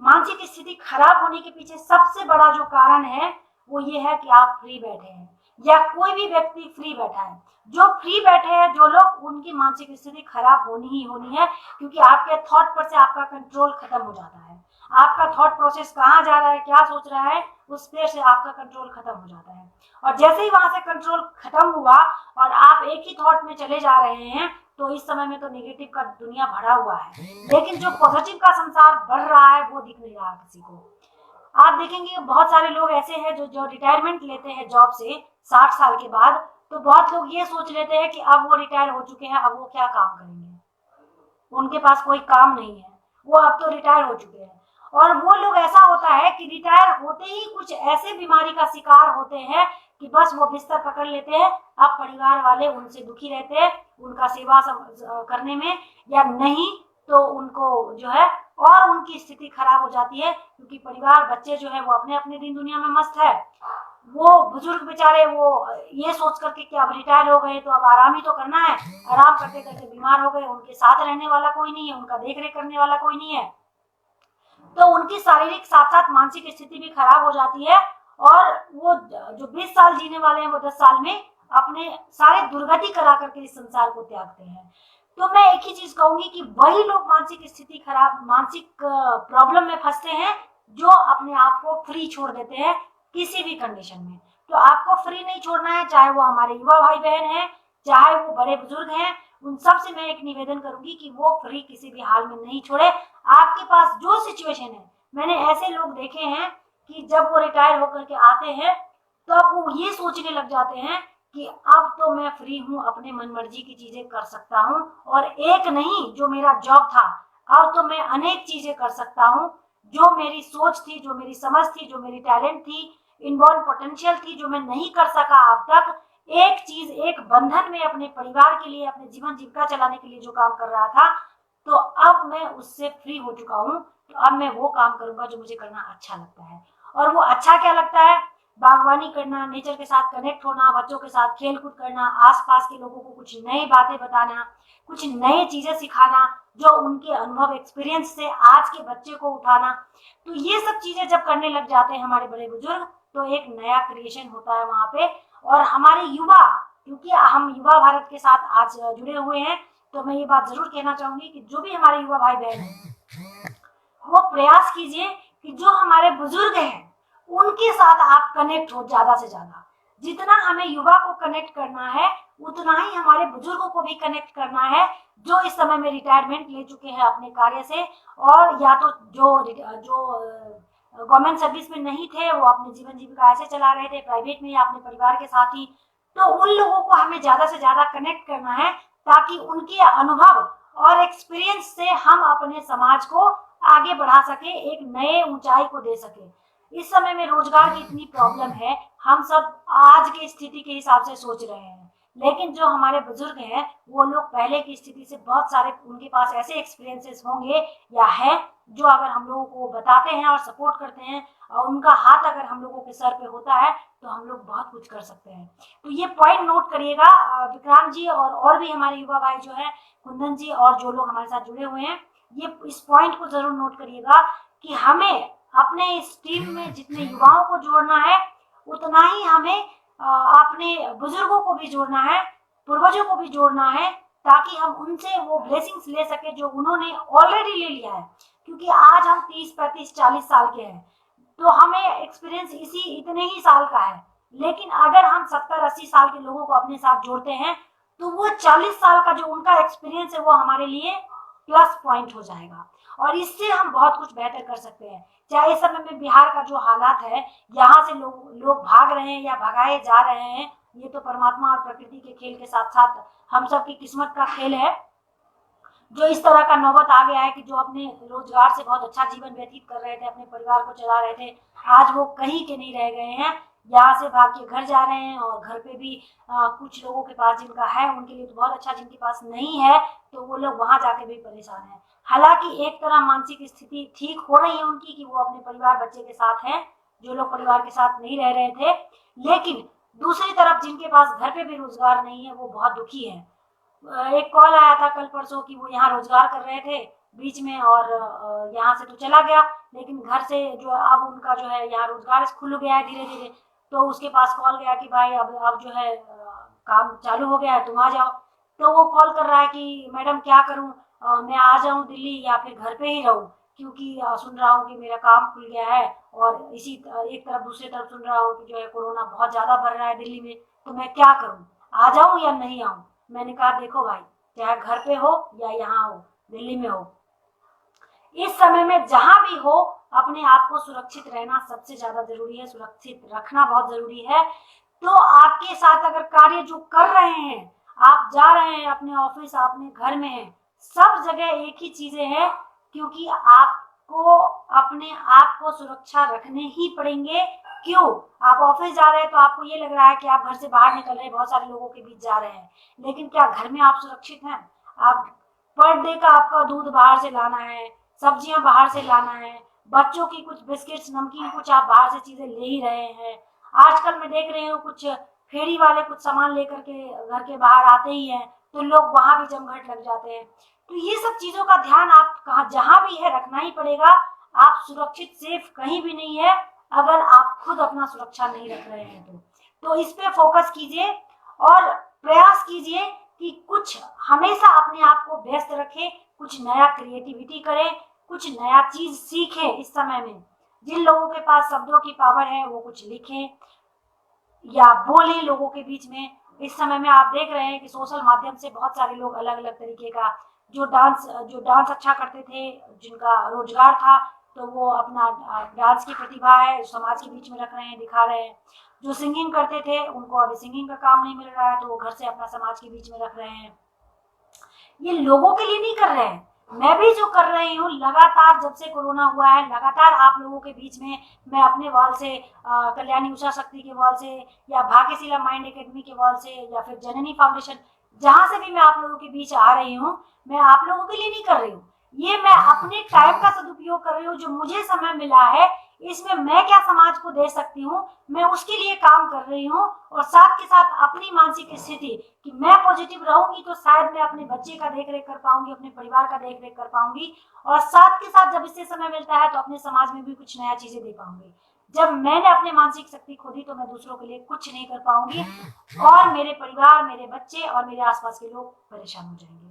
मानसिक स्थिति खराब होने के पीछे सबसे बड़ा जो कारण है वो ये है कि आप फ्री बैठे हैं या कोई भी व्यक्ति फ्री बैठा है। जो फ्री बैठे हैं जो लोग, उनकी मानसिक स्थिति खराब होनी ही होनी है, क्योंकि आपके थॉट पर से आपका कंट्रोल खत्म हो जाता है। आपका थॉट प्रोसेस कहाँ जा रहा है, क्या सोच रहा है, उस पर से आपका कंट्रोल खत्म हो जाता है। और जैसे ही वहां से कंट्रोल खत्म हुआ और आप एक ही थॉट में चले जा रहे हैं, तो इस समय में तो नेगेटिव का दुनिया भरा हुआ है, लेकिन जो पॉजिटिव का संसार बढ़ रहा है वो दिख नहीं रहा किसी को। आप देखेंगे बहुत सारे लोग ऐसे हैं जो रिटायरमेंट लेते हैं जॉब से 60 साल के बाद, तो बहुत लोग ये सोच लेते हैं कि अब वो रिटायर हो चुके हैं, अब वो क्या काम करेंगे, उनके पास कोई काम नहीं है, वो अब तो रिटायर हो चुके हैं। और वो लोग, ऐसा होता है कि रिटायर होते ही कुछ ऐसे बीमारी का शिकार होते हैं कि बस वो बिस्तर पकड़ लेते हैं। अब परिवार वाले उनसे दुखी रहते हैं उनका सेवा करने में, या नहीं तो उनको जो है और उनकी स्थिति खराब हो जाती है, क्योंकि परिवार बच्चे जो है वो अपने अपने दिन दुनिया में मस्त है। वो बुजुर्ग बेचारे वो ये सोच करके कि अब रिटायर हो गए तो अब आराम ही तो करना है, आराम करते करते बीमार हो गए, उनके साथ रहने वाला कोई नहीं है, उनका देख रेख करने वाला कोई नहीं है, तो उनकी शारीरिक साथ साथ मानसिक स्थिति भी खराब हो जाती है। और वो जो 20 साल जीने वाले हैं वो 10 साल में अपने सारे दुर्गति करा करके इस संसार को त्यागते हैं। तो मैं एक ही चीज कहूंगी कि वही लोग मानसिक स्थिति खराब, मानसिक प्रॉब्लम में फंसते हैं जो अपने आप को फ्री छोड़ देते हैं किसी भी कंडीशन में। तो आपको फ्री नहीं छोड़ना है, चाहे वो हमारे युवा भाई बहन हैं, चाहे वो बड़े बुजुर्ग हैं, उन सब से मैं एक निवेदन करूंगी कि वो फ्री किसी भी हाल में नहीं छोड़े। आपके पास जो सिचुएशन है, मैंने ऐसे लोग देखे हैं कि जब वो रिटायर होकर के आते हैं तो अब वो ये सोचने लग जाते हैं कि अब तो मैं फ्री हूँ, अपने मन मर्जी की चीजें कर सकता हूँ, और एक नहीं जो मेरा जॉब था, अब तो मैं अनेक चीजें कर सकता हूँ। जो मेरी सोच थी, जो मेरी समझ थी, जो मेरी टैलेंट थी, इनबॉर्न पोटेंशियल थी, जो मैं नहीं कर सका अब तक, एक चीज, एक बंधन में अपने परिवार के लिए, अपने जीवन जीविका चलाने के लिए जो काम कर रहा था, तो अब मैं उससे फ्री हो चुका हूँ। तो अब मैं वो काम करूंगा जो मुझे करना अच्छा लगता है। और वो अच्छा क्या लगता है? बागवानी करना, नेचर के साथ कनेक्ट होना, बच्चों के साथ खेल कूद करना, आसपास के लोगों को कुछ नई बातें बताना, कुछ नई चीजें सिखाना, जो उनके अनुभव एक्सपीरियंस से आज के बच्चे को उठाना। तो ये सब चीजें जब करने लग जाते हैं हमारे बड़े बुजुर्ग, तो एक नया क्रिएशन होता है वहां पे। और हमारे युवा, क्योंकि हम युवा भारत के साथ आज जुड़े हुए हैं, तो मैं ये बात जरूर कहना चाहूंगी कि जो भी हमारे युवा भाई बहन हैं, वो प्रयास कीजिए कि जो हमारे बुजुर्ग हैं उनके साथ आप कनेक्ट हो ज्यादा से ज्यादा। जितना हमें युवा को कनेक्ट करना है, उतना ही हमारे बुजुर्गों को भी कनेक्ट करना है, जो इस समय में रिटायरमेंट ले चुके हैं अपने कार्य से, और या तो जो गवर्नमेंट सर्विस में नहीं थे, वो अपने जीवन जीविका ऐसे चला रहे थे प्राइवेट में या अपने परिवार के साथ ही। तो उन लोगों को हमें ज्यादा से ज्यादा कनेक्ट करना है, ताकि उनके अनुभव और एक्सपीरियंस से हम अपने समाज को आगे बढ़ा सके, एक नए ऊंचाई को दे सके। इस समय में रोजगार की इतनी प्रॉब्लम है, हम सब आज की स्थिति के हिसाब से सोच रहे हैं, लेकिन जो हमारे बुजुर्ग हैं वो लोग पहले की स्थिति से बहुत सारे, उनके पास ऐसे एक्सपीरियंसेस होंगे या है, जो अगर हम लोगों को बताते हैं और सपोर्ट करते हैं, और उनका हाथ अगर हम लोगों के सर पे होता है, तो हम लोग बहुत कुछ कर सकते हैं। तो ये पॉइंट नोट करिएगा विक्रांत जी, और भी हमारे युवा भाई जो है, कुंदन जी, और जो लोग हमारे साथ जुड़े हुए हैं, ये इस पॉइंट को जरूर नोट करिएगा कि हमें अपने इस टीम में जितने युवाओं को जोड़ना है, उतना ही हमें अपने बुजुर्गों को भी जोड़ना है, पूर्वजों को भी जोड़ना है, ताकि हम उनसे वो ब्लेसिंग्स ले सके जो उन्होंने ऑलरेडी ले लिया है। क्योंकि आज हम 30, 35, 40 साल के हैं, तो हमें एक्सपीरियंस इतने ही साल का है, लेकिन अगर हम 70, 80 साल के लोगों को अपने साथ जोड़ते हैं, तो वो 40 साल का जो उनका एक्सपीरियंस है वो हमारे लिए प्लस पॉइंट हो जाएगा और इससे हम बहुत कुछ बेहतर कर सकते हैं। चाहे इस समय में बिहार का जो हालात है, यहाँ से लोग भाग रहे हैं या भगाए जा रहे हैं, ये तो परमात्मा और प्रकृति के खेल के साथ साथ हम सब की किस्मत का खेल है। जो इस तरह का नौबत आ गया है कि जो अपने रोजगार से बहुत अच्छा जीवन व्यतीत कर रहे थे, अपने परिवार को चला रहे थे, आज वो कहीं के नहीं रह गए हैं, यहाँ से भाग के घर जा रहे हैं। और घर पे भी कुछ लोगों के पास जिनका है उनके लिए तो बहुत अच्छा, जिनके पास नहीं है तो वो लोग वहां जाके भी परेशान हैं। हालांकि एक तरह मानसिक स्थिति ठीक हो रही है उनकी कि वो अपने परिवार बच्चे के साथ हैं, जो लोग परिवार के साथ नहीं रह रहे थे। लेकिन दूसरी तरफ जिनके पास घर पे भी रोजगार नहीं है वो बहुत दुखी है। एक कॉल आया था कल परसों कि वो यहाँ रोजगार कर रहे थे बीच में, और यहाँ से तो चला गया, लेकिन घर से जो अब उनका जो है यहाँ रोजगार खुल गया है धीरे धीरे, तो उसके पास कॉल गया कि भाई अब जो है काम चालू हो गया है, तुम आ जाओ। तो वो कॉल कर रहा है कि मैडम क्या करूँ, मैं आ जाऊँ दिल्ली या फिर घर पे ही रहूँ, क्योंकि सुन रहा हूँ कि मेरा काम खुल गया है, और इसी एक तरफ दूसरी तरफ सुन रहा हूँ कि जो है कोरोना बहुत ज्यादा बढ़ रहा है दिल्ली में, तो मैं क्या करूँ, आ जाऊँ या नहीं आऊँ। मैंने कहा देखो भाई, चाहे घर पे हो या यहाँ हो, दिल्ली में हो, इस समय में जहां भी हो अपने आप को सुरक्षित रहना सबसे ज्यादा जरूरी है, सुरक्षित रखना बहुत जरूरी है। तो आपके साथ अगर कार्य जो कर रहे हैं, आप जा रहे हैं अपने ऑफिस, अपने घर में हैं, सब जगह एक ही चीजें हैं, क्योंकि आपको अपने आप को सुरक्षा रखने ही पड़ेंगे। क्यों? आप ऑफिस जा रहे हैं तो आपको ये लग रहा है कि आप घर से बाहर निकल रहे हैं, बहुत सारे लोगों के बीच जा रहे हैं, लेकिन क्या घर में आप सुरक्षित हैं? आप पर डे का आपका दूध बाहर से लाना है, सब्जियां बाहर से लाना है, बच्चों की कुछ बिस्किट्स नमकीन कुछ आप बाहर से चीजें ले ही रहे हैं। आजकल मैं देख रही हूँ कुछ फेरी वाले कुछ सामान लेकर के घर के बाहर आते ही हैं, तो लोग वहां भी जमघट लग जाते हैं। तो ये सब चीजों का ध्यान आप कहा जहां भी है रखना ही पड़ेगा। आप सुरक्षित सेफ कहीं भी नहीं है अगर आप खुद अपना सुरक्षा नहीं रख रहे हैं। तो इस पे फोकस कीजिए और प्रयास कीजिए कि कुछ हमेशा अपने आप को व्यस्त रखें, कुछ नया क्रिएटिविटी करें, कुछ नया चीज सीखें। इस समय में जिन लोगों के पास शब्दों की पावर है वो कुछ लिखें या बोलें लोगों के बीच में। इस समय में आप देख रहे हैं कि सोशल माध्यम से बहुत सारे लोग अलग अलग तरीके का जो डांस अच्छा करते थे, जिनका रोजगार था, तो वो अपना डांस की प्रतिभा है समाज के बीच में रख रहे हैं, दिखा रहे हैं। जो सिंगिंग करते थे उनको अभी सिंगिंग का काम नहीं मिल रहा है, तो वो घर से अपना समाज के बीच में रख रहे हैं। ये लोगों के लिए नहीं कर रहे हैं, मैं भी जो कर रही हूँ लगातार, जब से कोरोना हुआ है लगातार आप लोगों के बीच में मैं अपने वॉल से, कल्याणी उषा शक्ति के वॉल से, या भाग्यशीला माइंड एकेडमी के वॉल से, या फिर जननी फाउंडेशन, जहां से भी मैं आप लोगों के बीच आ रही हूँ, मैं आप लोगों के लिए नहीं कर रही हूँ। ये मैं अपने टाइम का सदुपयोग कर रही हूँ, जो मुझे समय मिला है इसमें मैं क्या समाज को दे सकती हूँ, मैं उसके लिए काम कर रही हूँ। और साथ के साथ अपनी मानसिक स्थिति कि मैं पॉजिटिव रहूंगी तो शायद मैं अपने बच्चे का देख रेख कर पाऊंगी, अपने परिवार का देख रेख कर पाऊंगी, और साथ के साथ जब इससे समय मिलता है तो अपने समाज में भी कुछ नया चीजें दे पाऊंगी। जब मैंने अपनी मानसिक शक्ति खो दी तो मैं दूसरों के लिए कुछ नहीं कर पाऊंगी, और मेरे परिवार, मेरे बच्चे और मेरे आसपास के लोग परेशान हो जाएंगे।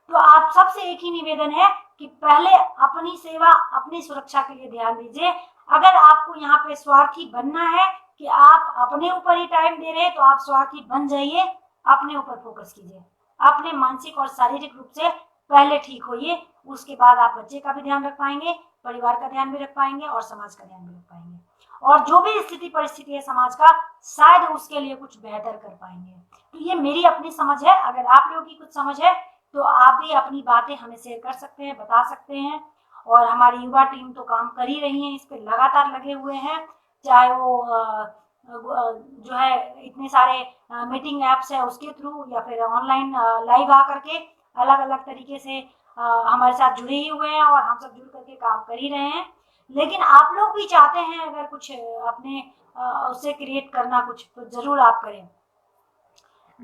तो आप सबसे एक ही निवेदन है कि पहले अपनी सेवा, अपनी सुरक्षा के लिए ध्यान दीजिए। अगर आपको यहाँ पे स्वार्थी बनना है कि आप अपने ऊपर ही टाइम दे रहे हैं, तो आप स्वार्थी बन जाइए, अपने ऊपर फोकस कीजिए, अपने मानसिक और शारीरिक रूप से पहले ठीक होइए, उसके बाद आप बच्चे का भी ध्यान रख पाएंगे, परिवार का ध्यान भी रख पाएंगे और समाज का ध्यान भी रख पाएंगे, और जो भी स्थिति परिस्थिति है समाज का, शायद उसके लिए कुछ बेहतर कर पाएंगे। तो ये मेरी अपनी समझ है, अगर आप लोगों की कुछ समझ है तो आप भी अपनी बातें हमें शेयर कर सकते हैं, बता सकते हैं। और हमारी युवा टीम तो काम कर ही रही है, इस पे लगातार लगे हुए हैं, चाहे वो जो है इतने सारे मीटिंग ऐप्स है उसके थ्रू, या फिर ऑनलाइन लाइव आ करके अलग अलग तरीके से हमारे साथ जुड़े ही हुए हैं, और हम सब जुड़ करके काम कर ही रहे हैं। लेकिन आप लोग भी चाहते हैं अगर कुछ अपने उससे क्रिएट करना कुछ, तो जरूर आप करें।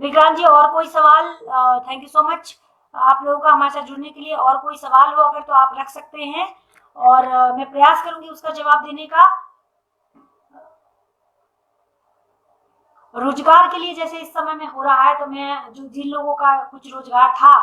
विक्रांत जी और कोई सवाल? थैंक यू सो मच आप लोगों का हमारे साथ जुड़ने के लिए। और कोई सवाल हो अगर तो आप रख सकते हैं, और मैं प्रयास करूंगी उसका जवाब देने का। रोजगार के लिए जैसे इस समय में हो रहा है, तो मैं जो जिन लोगों का कुछ रोजगार था,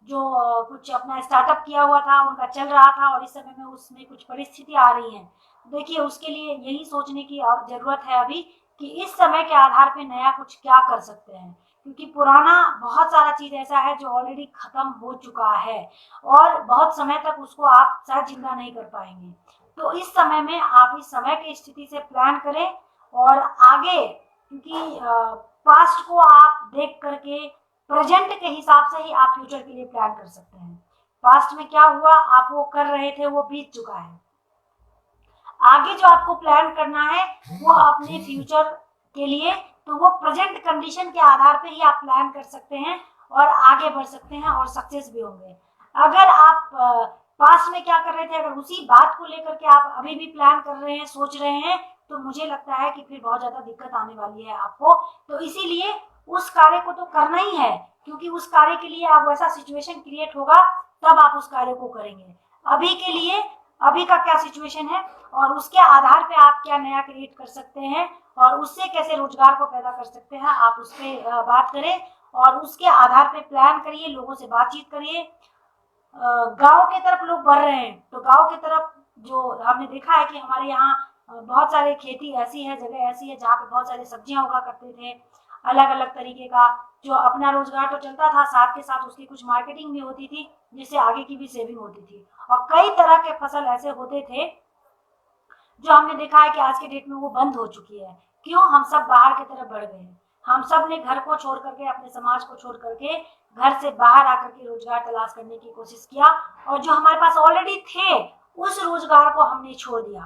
जो कुछ अपना स्टार्टअप किया हुआ था, उनका चल रहा था, और इस समय में उसमें कुछ परिस्थिति आ रही है, देखिए उसके लिए यही सोचने की जरूरत है अभी कि इस समय के आधार पे नया कुछ क्या कर सकते हैं, क्योंकि पुराना बहुत सारा चीज ऐसा है जो ऑलरेडी खत्म हो चुका है और बहुत समय तक उसको आप शायद जिंदा नहीं कर पाएंगे। तो इस समय में आप इस समय की स्थिति से प्लान करें और आगे, क्योंकि पास्ट को आप देख करके प्रेजेंट के हिसाब से ही आप फ्यूचर के लिए प्लान कर सकते हैं। पास्ट में क्या हुआ आप वो कर रहे थे, वो बीत चुका है। आगे जो आपको प्लान करना है वो अपने फ्यूचर के लिए, तो वो प्रेजेंट कंडीशन के आधार पे ही आप प्लान कर सकते हैं और आगे बढ़ सकते हैं और सक्सेस भी होंगे। अगर आप पास्ट में क्या कर रहे थे, अगर उसी बात को लेकर के आप अभी भी प्लान कर रहे हैं, सोच रहे हैं, तो मुझे लगता है कि फिर बहुत ज्यादा दिक्कत आने वाली है आपको। तो इसीलिए उस कार्य को तो करना ही है, क्योंकि उस कार्य के लिए आप वैसा सिचुएशन क्रिएट होगा तब आप उस कार्य को करेंगे। अभी के लिए अभी का क्या सिचुएशन है और उसके आधार पे आप क्या नया क्रिएट कर सकते हैं और उससे कैसे रोजगार को पैदा कर सकते हैं, आप उस पर बात करें और उसके आधार पे प्लान करिए, लोगों से बातचीत करिए। गांव के तरफ लोग बढ़ रहे हैं, तो गांव की तरफ जो हमने देखा है कि हमारे यहाँ बहुत सारे खेती ऐसी है, जगह ऐसी है जहाँ पे बहुत सारी सब्जियां उगा करते थे, अलग अलग तरीके का, जो अपना रोजगार तो चलता था, साथ के साथ उसकी कुछ मार्केटिंग भी होती थी जिससे आगे की भी सेविंग होती थी। और कई तरह के फसल ऐसे होते थे जो हमने देखा है कि आज के डेट में वो बंद हो चुकी है। क्यों? हम सब बाहर की तरफ बढ़ गए। हम सब ने घर को छोड़ करके, अपने समाज को छोड़ करके घर से बाहर आकर के रोजगार तलाश करने की कोशिश किया और जो हमारे पास ऑलरेडी थे उस रोजगार को हमने छोड़ दिया।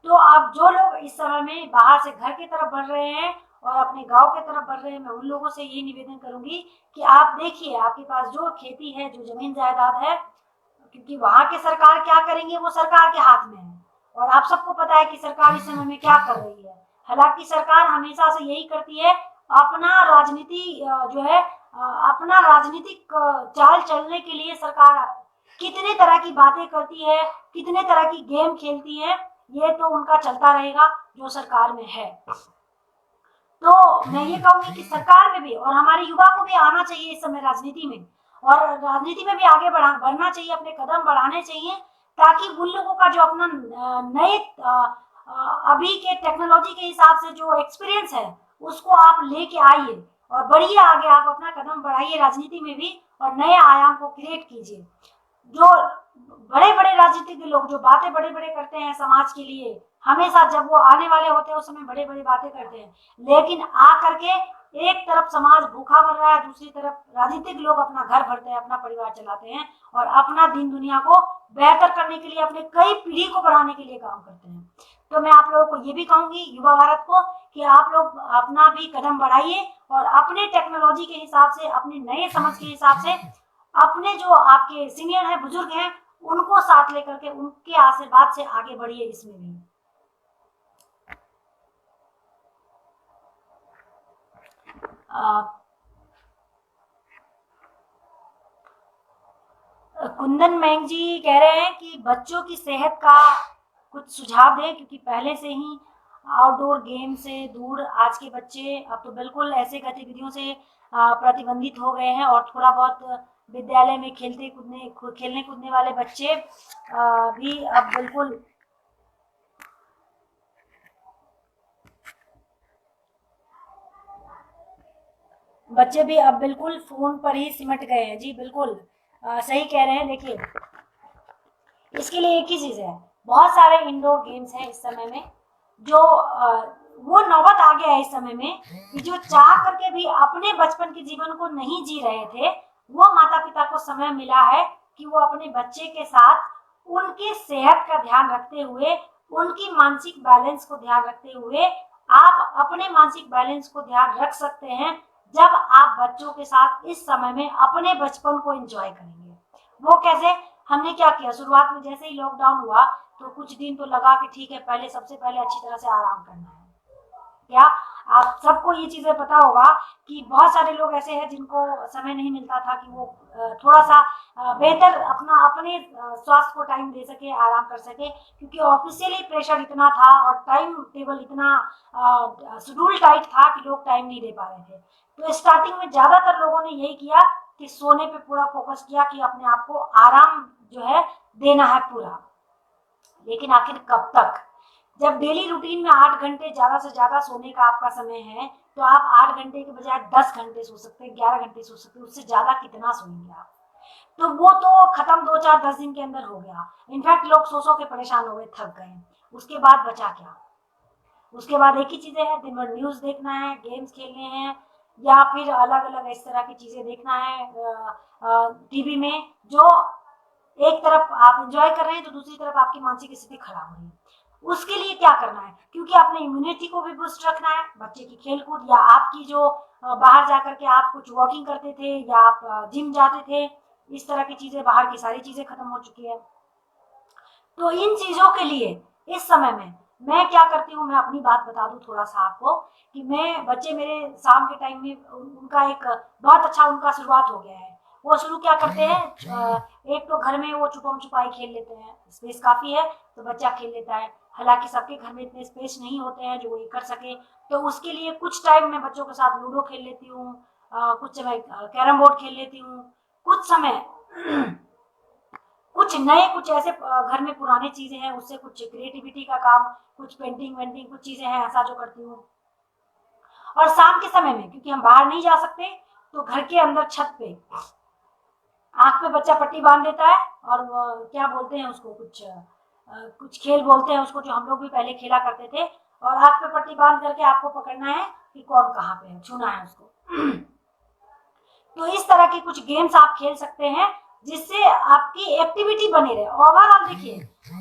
तो अब जो लोग इस समय में बाहर से घर की तरफ बढ़ रहे हैं और अपने गांव की तरफ बढ़ रहे हैं, मैं उन लोगों से यही निवेदन करूंगी कि आप देखिए आपके पास जो खेती है, जो जमीन जायदाद है, क्योंकि वहां के सरकार क्या करेंगे वो सरकार के हाथ में है और आप सबको पता है कि सरकार इस समय में क्या कर रही है। हालांकि सरकार हमेशा से यही करती है, अपना राजनीति जो है अपना राजनीतिक चाल चलने के लिए सरकार कितने तरह की बातें करती है, कितने तरह की गेम खेलती है, ये तो उनका चलता रहेगा जो सरकार में है। तो मैं ये कहूंगी कि सरकार में भी और हमारे युवा को भी आना चाहिए इस समय राजनीति में, और राजनीति में भी आगे बढ़ना चाहिए, अपने कदम बढ़ाने चाहिए, ताकि उन लोगों का जो अपना नए अभी के टेक्नोलॉजी के हिसाब से जो एक्सपीरियंस है उसको आप लेके आइए और बढ़िए आगे, आप अपना कदम बढ़ाइए राजनीति में भी और नए आयाम को क्रिएट कीजिए। जो बड़े बड़े राजनीतिक लोग जो बातें बड़े बड़े करते हैं समाज के लिए, हमेशा जब वो आने वाले होते हैं उस समय बड़े बड़े बातें करते हैं, लेकिन आ करके एक तरफ समाज भूखा मर रहा है, दूसरी तरफ राजनीतिक लोग अपना घर भरते हैं, अपना परिवार चलाते हैं और अपना दिन दुनिया को बेहतर करने के लिए, अपने कई पीढ़ी को बढ़ाने के लिए काम करते हैं। तो मैं आप लोगों को ये भी कहूंगी, युवा भारत को, कि आप लोग अपना भी कदम बढ़ाइए और अपने टेक्नोलॉजी के हिसाब से, अपने नए समझ के हिसाब से, अपने जो आपके सीनियर हैं, बुजुर्ग हैं, उनको साथ लेकर के उनके आशीर्वाद से आगे बढ़िए इसमें भी। कुंदन मैंग जी कह रहे हैं कि बच्चों की सेहत का कुछ सुझाव दें, क्योंकि पहले से ही आउटडोर गेम से दूर आज के बच्चे अब तो बिल्कुल ऐसे गतिविधियों से प्रतिबंधित हो गए हैं और थोड़ा बहुत विद्यालय में खेलने कूदने वाले बच्चे भी अब बिल्कुल फोन पर ही सिमट गए हैं। जी बिल्कुल सही कह रहे हैं। देखिए इसके लिए एक ही चीज है, बहुत सारे इंडोर गेम्स हैं इस समय में, जो वो नौबत आ गया है इस समय में कि जो चाह करके भी अपने बचपन के जीवन को नहीं जी रहे थे, वो माता पिता को समय मिला है कि वो अपने बच्चे के साथ उनकी सेहत का ध्यान रखते हुए, उनकी मानसिक बैलेंस को ध्यान रखते हुए, आप अपने मानसिक बैलेंस को ध्यान रख सकते हैं जब आप बच्चों के साथ इस समय में अपने बचपन को एंजॉय करेंगे। वो कैसे? हमने क्या किया, शुरुआत में जैसे ही लॉकडाउन हुआ तो कुछ दिन तो लगा कि ठीक है, पहले सबसे पहले अच्छी तरह से आराम करना है। क्या आप सबको ये चीजें पता होगा कि बहुत सारे लोग ऐसे हैं जिनको समय नहीं मिलता था कि वो थोड़ा सा बेहतर अपने स्वास्थ्य को टाइम दे सके, आराम कर सके, क्योंकि ऑफिशियली प्रेशर इतना था और टाइम टेबल इतना शेड्यूल टाइट था कि लोग टाइम नहीं दे पा रहे थे। तो स्टार्टिंग में ज्यादातर लोगों ने यही किया कि सोने पे पूरा फोकस किया कि अपने आप को आराम जो है देना है पूरा। लेकिन आखिर कब तक? जब डेली रूटीन में 8 घंटे ज़्यादा से ज़्यादा सोने का आपका समय है, तो आप 8 घंटे के बजाय 10 घंटे सो सकते हैं, 11 घंटे सो सकते हैं, उससे ज़्यादा कितना सोएंगे आप? तो वो तो खत्म 2 4 10 दिन के अंदर हो गया। इनफैक्ट लोग सो सो के परेशान हो गए, थक गए। उसके बाद बचा क्या? उसके बाद एक ही चीजें हैं, दिन भर न्यूज देखना है, गेम्स खेलने हैं, या फिर अलग अलग इस तरह की चीजें देखना है टीवी में, जो एक तरफ आप एंजॉय कर रहे हैं तो दूसरी तरफ आपकी मानसिक स्थिति खराब हो रही है। उसके लिए क्या करना है? क्योंकि अपने इम्यूनिटी को भी बूस्ट रखना है, बच्चे की खेलकूद या आपकी जो बाहर जाकर के आप कुछ वॉकिंग करते थे या आप जिम जाते थे, इस तरह की चीजें, बाहर की सारी चीजें खत्म हो चुकी है। तो इन चीजों के लिए इस समय में मैं क्या करती हूँ, मैं अपनी बात बता दूं थोड़ा सा आपको, कि मैं बच्चे मेरे शाम के टाइम में उनका एक बहुत अच्छा उनका शुरुआत हो गया है। वो शुरू क्या करते हैं, एक तो घर में वो छुपम छुपाई खेल लेते हैं, स्पेस काफी है तो बच्चा खेल लेता है। हालांकि सबके घर में इतने स्पेस नहीं होते हैं जो वो ये कर सके, तो उसके लिए कुछ टाइम मैं बच्चों के साथ लूडो खेल लेती हूँ, कुछ समय कैरम बोर्ड खेल लेती हूँ, कुछ समय कुछ नए, कुछ ऐसे घर में पुराने चीजें हैं उससे कुछ क्रिएटिविटी का काम, कुछ पेंटिंग वेंटिंग, कुछ चीजें हैं ऐसा जो करती हूँ। और शाम के समय में क्योंकि हम बाहर नहीं जा सकते, तो घर के अंदर छत पे आंख पे बच्चा पट्टी बांध देता है, और क्या बोलते हैं उसको, कुछ खेल बोलते हैं उसको, जो हम लोग भी पहले खेला करते थे, और आंख पे पट्टी बांध करके आपको पकड़ना है कि कौन कहाँ पे है, छूना है उसको। तो इस तरह के कुछ गेम्स आप खेल सकते हैं जिससे आपकी एक्टिविटी बनी रहे। ओवरऑल देखिए,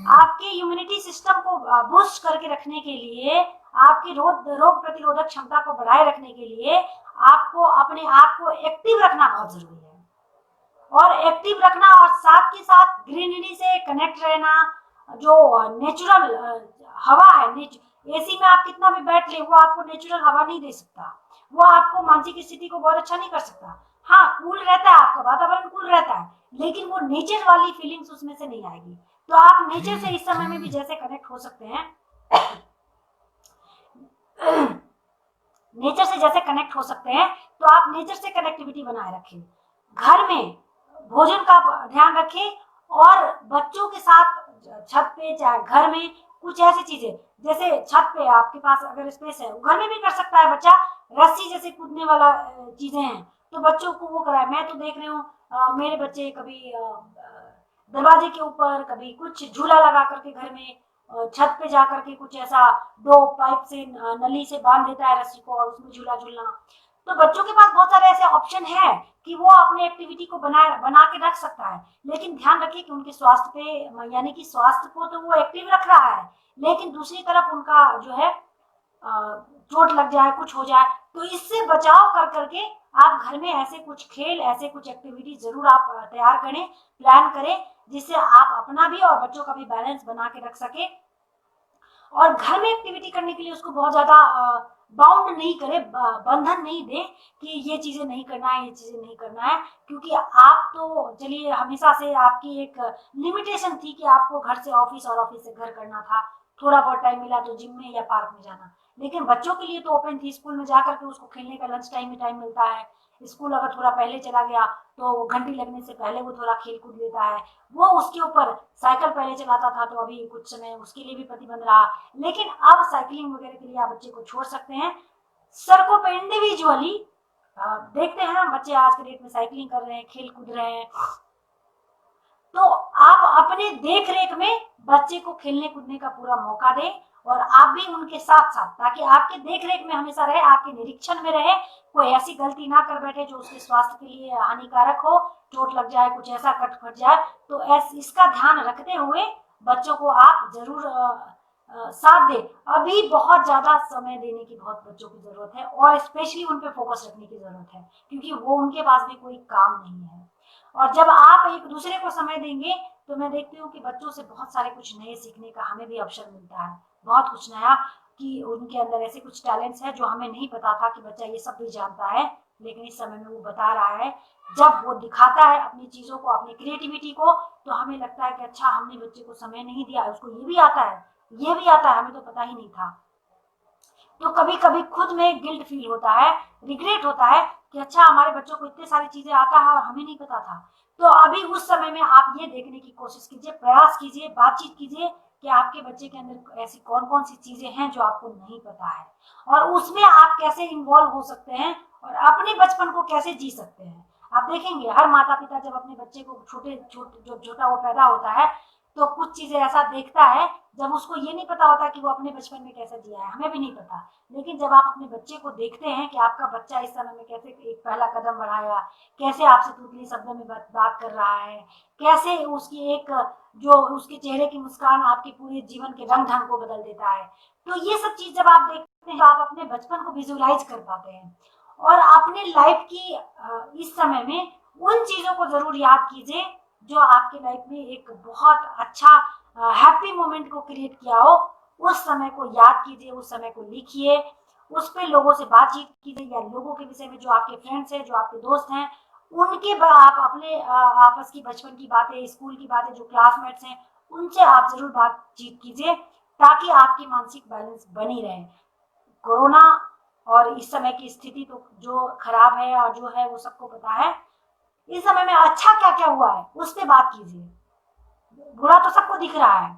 आपके इम्यूनिटी सिस्टम को बूस्ट करके रखने के लिए, आपकी रोग प्रतिरोधक क्षमता को बढ़ाए रखने के लिए आपको अपने आप को एक्टिव रखना बहुत जरूरी है। और एक्टिव रखना और साथ के साथ ग्रीनरी से कनेक्ट रहना, जो नेचुरल हवा है, एसी में आप कितना भी बैठ ले, वो आपको नेचुरल हवा नहीं दे सकता, वो आपको मानसिक स्थिति को बहुत अच्छा नहीं कर सकता। हाँ, कूल रहता है, आपका वातावरण कूल रहता है, लेकिन वो नेचर वाली फीलिंग्स उसमें से नहीं आएगी। तो आप नेचर से इस समय में भी जैसे कनेक्ट हो सकते हैं, नेचर से जैसे कनेक्ट हो सकते हैं, तो आप नेचर से कनेक्टिविटी बनाए रखें। घर में भोजन का ध्यान रखें, और बच्चों के साथ छत पे चाहे घर में कुछ ऐसी चीजें, जैसे छत पे आपके पास अगर स्पेस है, घर में भी कर सकता है बच्चा, रस्सी जैसे कूदने वाला चीजें हैं, तो बच्चों को वो कराए। मैं तो देख रही हूँ मेरे बच्चे कभी दरवाजे के ऊपर, कभी कुछ झूला लगा करके घर में छत पे जा करके कुछ ऐसा 2 पाइप से नली से बांध देता है रस्सी को, और उसमें झूला झूलना। तो बच्चों के पास बहुत सारे ऐसे ऑप्शन है कि वो अपने एक्टिविटी को बना के रख सकता है। लेकिन ध्यान रखिए कि उनके स्वास्थ्य पे, यानी कि स्वास्थ्य को तो वो एक्टिव रख रहा है, लेकिन दूसरी तरफ उनका जो है चोट लग जाए, कुछ हो जाए, तो इससे बचाव कर करके आप घर में ऐसे कुछ खेल, ऐसे कुछ एक्टिविटी जरूर आप तैयार करें, प्लान करें, जिससे आप अपना भी और बच्चों का भी बैलेंस बना के रख सके। और घर में एक्टिविटी करने के लिए उसको बहुत ज्यादा बाउंड नहीं करे, बंधन नहीं दे कि ये चीजें नहीं करना है, ये चीजें नहीं करना है, क्योंकि आप तो चलिए हमेशा से आपकी एक लिमिटेशन थी कि आपको घर से ऑफिस और ऑफिस से घर करना था, थोड़ा बहुत टाइम मिला तो जिम में या पार्क में जाना। लेकिन बच्चों के लिए तो ओपन थी, स्कूल में जाकर के उसको खेलने का लंच टाइम में टाइम मिलता है, स्कूल अगर थोड़ा पहले चला गया तो घंटी लगने से पहले वो थोड़ा खेल कूद लेता है, वो उसके ऊपर साइकिल पहले चलाता था तो अभी कुछ समय उसके लिए भी प्रतिबंध रहा। लेकिन अब साइकिलिंग वगैरह के लिए आप बच्चे को छोड़ सकते हैं, सड़कों पर इंडिविजुअली देखते हैं बच्चे आज के डेट में साइकिलिंग कर रहे हैं, खेल कूद रहे हैं। तो आप अपने देख रेख में बच्चे को खेलने कूदने का पूरा मौका दें, और आप भी उनके साथ साथ, ताकि आपके देख रेख में हमेशा रहे, आपके निरीक्षण में रहे, कोई ऐसी गलती ना कर बैठे जो उसके स्वास्थ्य के लिए हानिकारक हो, चोट लग जाए, कुछ ऐसा कट फट जाए। तो इसका ध्यान रखते हुए बच्चों को आप जरूर साथ दे। अभी बहुत ज्यादा समय देने की बहुत बच्चों की जरूरत है, और स्पेशली उन पे फोकस रखने की जरूरत है, क्योंकि वो उनके पास भी कोई काम नहीं है। और जब आप एक दूसरे को समय देंगे, तो मैं देखती हूँ कि बच्चों से बहुत सारे कुछ नए सीखने का हमें भी अवसर मिलता है, बहुत कुछ नया, कि उनके अंदर ऐसे कुछ टैलेंट्स है जो हमें नहीं पता था कि बच्चा ये सब भी जानता है, लेकिन इस समय में वो बता रहा है। जब वो दिखाता है अपनी चीजों को, अपनी क्रिएटिविटी को, तो हमें लगता है कि अच्छा, हमने बच्चे को समय नहीं दिया, उसको ये भी आता है, ये भी आता है, हमें तो पता ही नहीं था। तो कभी कभी खुद में गिल्ट फील होता है, रिग्रेट होता है कि अच्छा, हमारे बच्चों को इतने सारी चीजें आता है और हमें नहीं पता था। तो अभी उस समय में आप ये देखने की कोशिश कीजिए, प्रयास कीजिए, बातचीत कीजिए कि आपके बच्चे के अंदर ऐसी कौन कौन सी चीजें हैं जो आपको नहीं पता है, और उसमें आप कैसे इन्वॉल्व हो सकते हैं और अपने बचपन को कैसे जी सकते हैं। आप देखेंगे हर माता पिता जब अपने बच्चे को छोटा वो पैदा होता है तो कुछ चीजें ऐसा देखता है जब उसको ये नहीं पता होता कि वो अपने बचपन में कैसे जिया है, हमें भी नहीं पता। लेकिन जब आप अपने बच्चे को देखते हैं कि आपका बच्चा इस समय में कैसे एक पहला कदम बढ़ाया, कैसे आपसे तूतली शब्दों में बात कर रहा है, कैसे उसकी एक जो उसके चेहरे की मुस्कान आपके पूरे जीवन के रंग ढंग को बदल देता है, तो ये सब चीज जब आप देखते हैं तो आप अपने बचपन को विजुअलाइज कर पाते हैं। और अपने लाइफ की इस समय में उन चीजों को जरूर याद कीजिए जो आपके लाइफ में एक बहुत अच्छा हैप्पी मोमेंट को क्रिएट किया हो। उस समय को याद कीजिए, उस समय को लिखिए, उस पे लोगों से बातचीत कीजिए, या लोगों के विषय में जो आपके फ्रेंड्स हैं, जो आपके दोस्त हैं, उनके आप अपने आपस की बचपन की बातें, स्कूल की बातें, जो क्लासमेट्स हैं उनसे आप जरूर बातचीत कीजिए ताकि आपकी मानसिक बैलेंस बनी रहे। कोरोना और इस समय की स्थिति तो जो खराब है और जो है वो सबको पता है, इस समय में अच्छा क्या क्या हुआ है उस पर बात कीजिए। बुरा तो सबको दिख रहा है,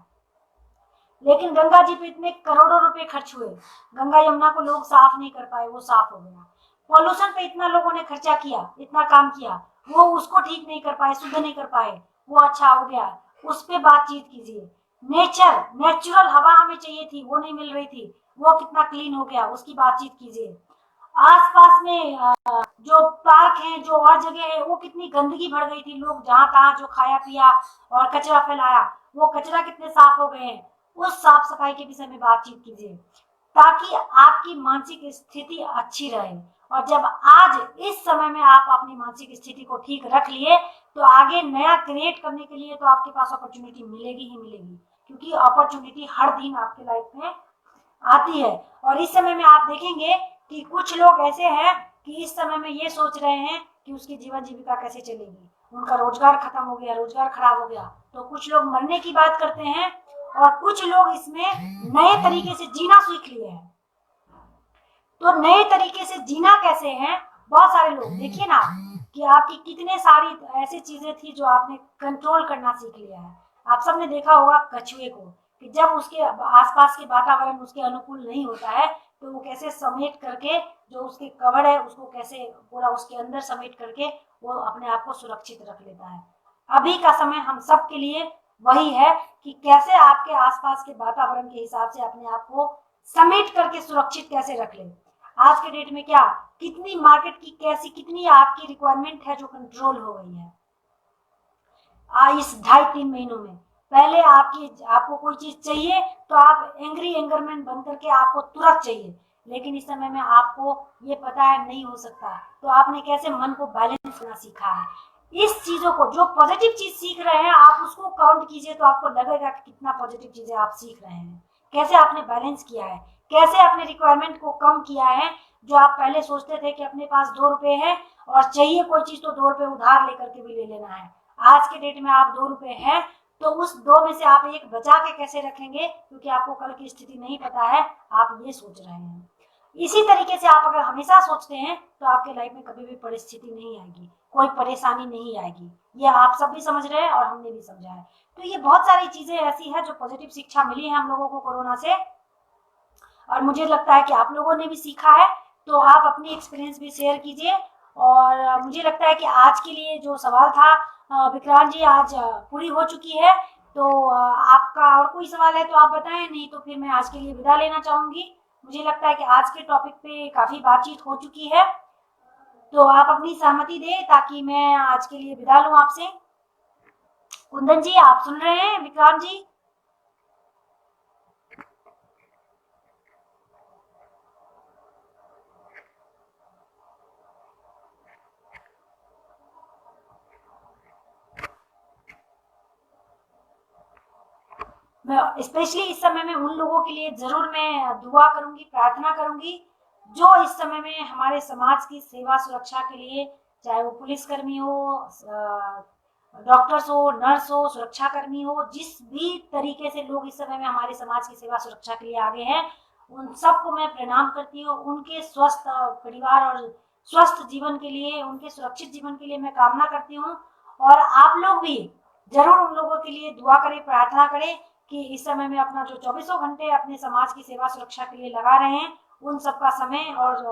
लेकिन गंगा जी पे इतने करोड़ों रुपए खर्च हुए, गंगा यमुना को लोग साफ नहीं कर पाए, वो साफ हो गया। पॉल्यूशन पे इतना लोगों ने खर्चा किया, इतना काम किया, वो उसको ठीक नहीं कर पाए, शुद्ध नहीं कर पाए, वो अच्छा हो गया, उस पर बातचीत कीजिए। नेचुरल हवा हमें चाहिए थी, वो नहीं मिल रही थी, वो कितना क्लीन हो गया, उसकी बातचीत कीजिए। आसपास में जो पार्क है, जो और जगह है, वो कितनी गंदगी भर गई थी, लोग जहां तहां जो खाया पिया और कचरा फैलाया, वो कचरा कितने साफ हो गए हैं, उस साफ सफाई के विषय में बातचीत कीजिए ताकि आपकी मानसिक स्थिति अच्छी रहे। और जब आज इस समय में आप अपनी मानसिक स्थिति को ठीक रख लिए तो आगे नया क्रिएट करने के लिए तो आपके पास अपॉर्चुनिटी मिलेगी ही मिलेगी, क्योंकि अपॉर्चुनिटी हर दिन आपके लाइफ में आती है। और इस समय में आप देखेंगे कि कुछ लोग ऐसे हैं कि इस समय में ये सोच रहे हैं कि उसकी जीवन जीविका कैसे चलेगी, उनका रोजगार खत्म हो गया, रोजगार खराब हो गया, तो कुछ लोग मरने की बात करते हैं और कुछ लोग इसमें नए तरीके से जीना सीख लिए हैं। तो नए तरीके से जीना कैसे है, बहुत सारे लोग देखिए ना कि आपकी कितने सारी ऐसी चीजें थी जो आपने कंट्रोल करना सीख लिया है। आप सबने देखा होगा कछुए को कि जब उसके आसपास के वातावरण उसके अनुकूल नहीं होता है तो वो कैसे समेट करके, जो उसके कवर है उसको कैसे पूरा उसके अंदर समेट करके वो अपने आप को सुरक्षित रख लेता है। अभी का समय हम सब के लिए वही है कि कैसे आपके आसपास के वातावरण के हिसाब से अपने आप को समेट करके सुरक्षित कैसे रख ले। आज के डेट में क्या कितनी मार्केट की कैसी कितनी आपकी रिक्वायरमेंट है जो कंट्रोल हो गई है इस 2.5-3 महीनों में। पहले आपको कोई चीज चाहिए तो आप एंगरमैन बन करके आपको तुरंत चाहिए, लेकिन इस समय में आपको ये पता है नहीं हो सकता, तो आपने कैसे मन को बैलेंस करना सीखा है। इस चीजों को जो पॉजिटिव चीज सीख रहे हैं आप उसको काउंट कीजिए तो आपको लगेगा कि कितना पॉजिटिव चीजें आप सीख रहे हैं, कैसे आपने बैलेंस किया है, कैसे अपने रिक्वायरमेंट को कम किया है। जो आप पहले सोचते थे कि अपने पास 2 रुपए है और चाहिए कोई चीज तो 2 रुपए उधार लेकर के भी ले लेना है, आज के डेट में आप 2 रुपए है तो उस 2 में से आप 1 बचा के कैसे रखेंगे, क्योंकि आपको कल की स्थिति नहीं पता है, आप ये सोच रहे हैं। इसी तरीके से आप अगर हमेशा सोचते हैं तो आपके लाइफ में कभी भी परिस्थिति नहीं आएगी, कोई परेशानी नहीं आएगी। ये आप सब भी समझ रहे हैं और हमने भी समझा है। तो ये बहुत सारी चीजें ऐसी है जो पॉजिटिव शिक्षा मिली है हम लोगों को कोरोना से, और मुझे लगता है कि आप लोगों ने भी सीखा है, तो आप अपनी एक्सपीरियंस भी शेयर कीजिए। और मुझे लगता है कि आज के लिए जो सवाल था विक्रांत जी आज पूरी हो चुकी है। तो आपका और कोई सवाल है तो आप बताएं, नहीं तो फिर मैं आज के लिए विदा लेना चाहूंगी। मुझे लगता है कि आज के टॉपिक पे काफी बातचीत हो चुकी है, तो आप अपनी सहमति दें ताकि मैं आज के लिए विदा लूं आपसे। कुंदन जी आप सुन रहे हैं? विक्रांत जी स्पेशली इस समय में उन लोगों के लिए जरूर मैं दुआ करूंगी, प्रार्थना करूंगी जो इस समय में हमारे समाज की सेवा सुरक्षा के लिए, चाहे वो पुलिसकर्मी हो, डॉक्टर्स हो, नर्स हो, सुरक्षा कर्मी हो, जिस भी तरीके से लोग इस समय में हमारे समाज की सेवा सुरक्षा के लिए आगे हैं, उन सबको मैं प्रणाम करती हूँ। उनके स्वस्थ परिवार और स्वस्थ जीवन के लिए, उनके सुरक्षित जीवन के लिए मैं कामना करती हूँ। और आप लोग भी जरूर उन लोगों के लिए दुआ करें, प्रार्थना करें कि इस समय में अपना जो 24 घंटे अपने समाज की सेवा सुरक्षा के लिए लगा रहे हैं, उन सबका समय और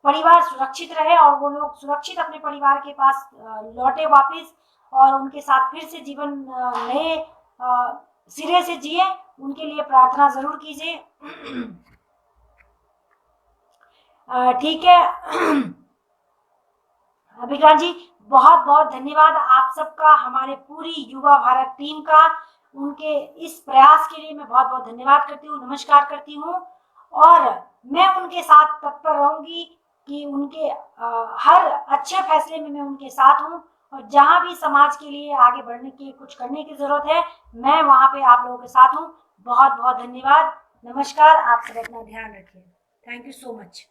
परिवार सुरक्षित रहे और वो लोग सुरक्षित अपने परिवार के पास लौटे वापस, और उनके साथ फिर से जीवन नए सिरे से जिए, उनके लिए प्रार्थना जरूर कीजिए। ठीक है। विक्रांत जी, बहुत बहुत धन्यवाद आप सबका, हमारे पूरी युवा भारत टीम का, उनके इस प्रयास के लिए मैं बहुत बहुत धन्यवाद करती हूँ, नमस्कार करती हूँ। और मैं उनके साथ तत्पर रहूंगी कि उनके हर अच्छे फैसले में मैं उनके साथ हूँ, और जहाँ भी समाज के लिए आगे बढ़ने की कुछ करने की जरूरत है, मैं वहाँ पे आप लोगों के साथ हूँ। बहुत बहुत धन्यवाद, नमस्कार। आप सब अपना ध्यान रखिए। Thank you so much.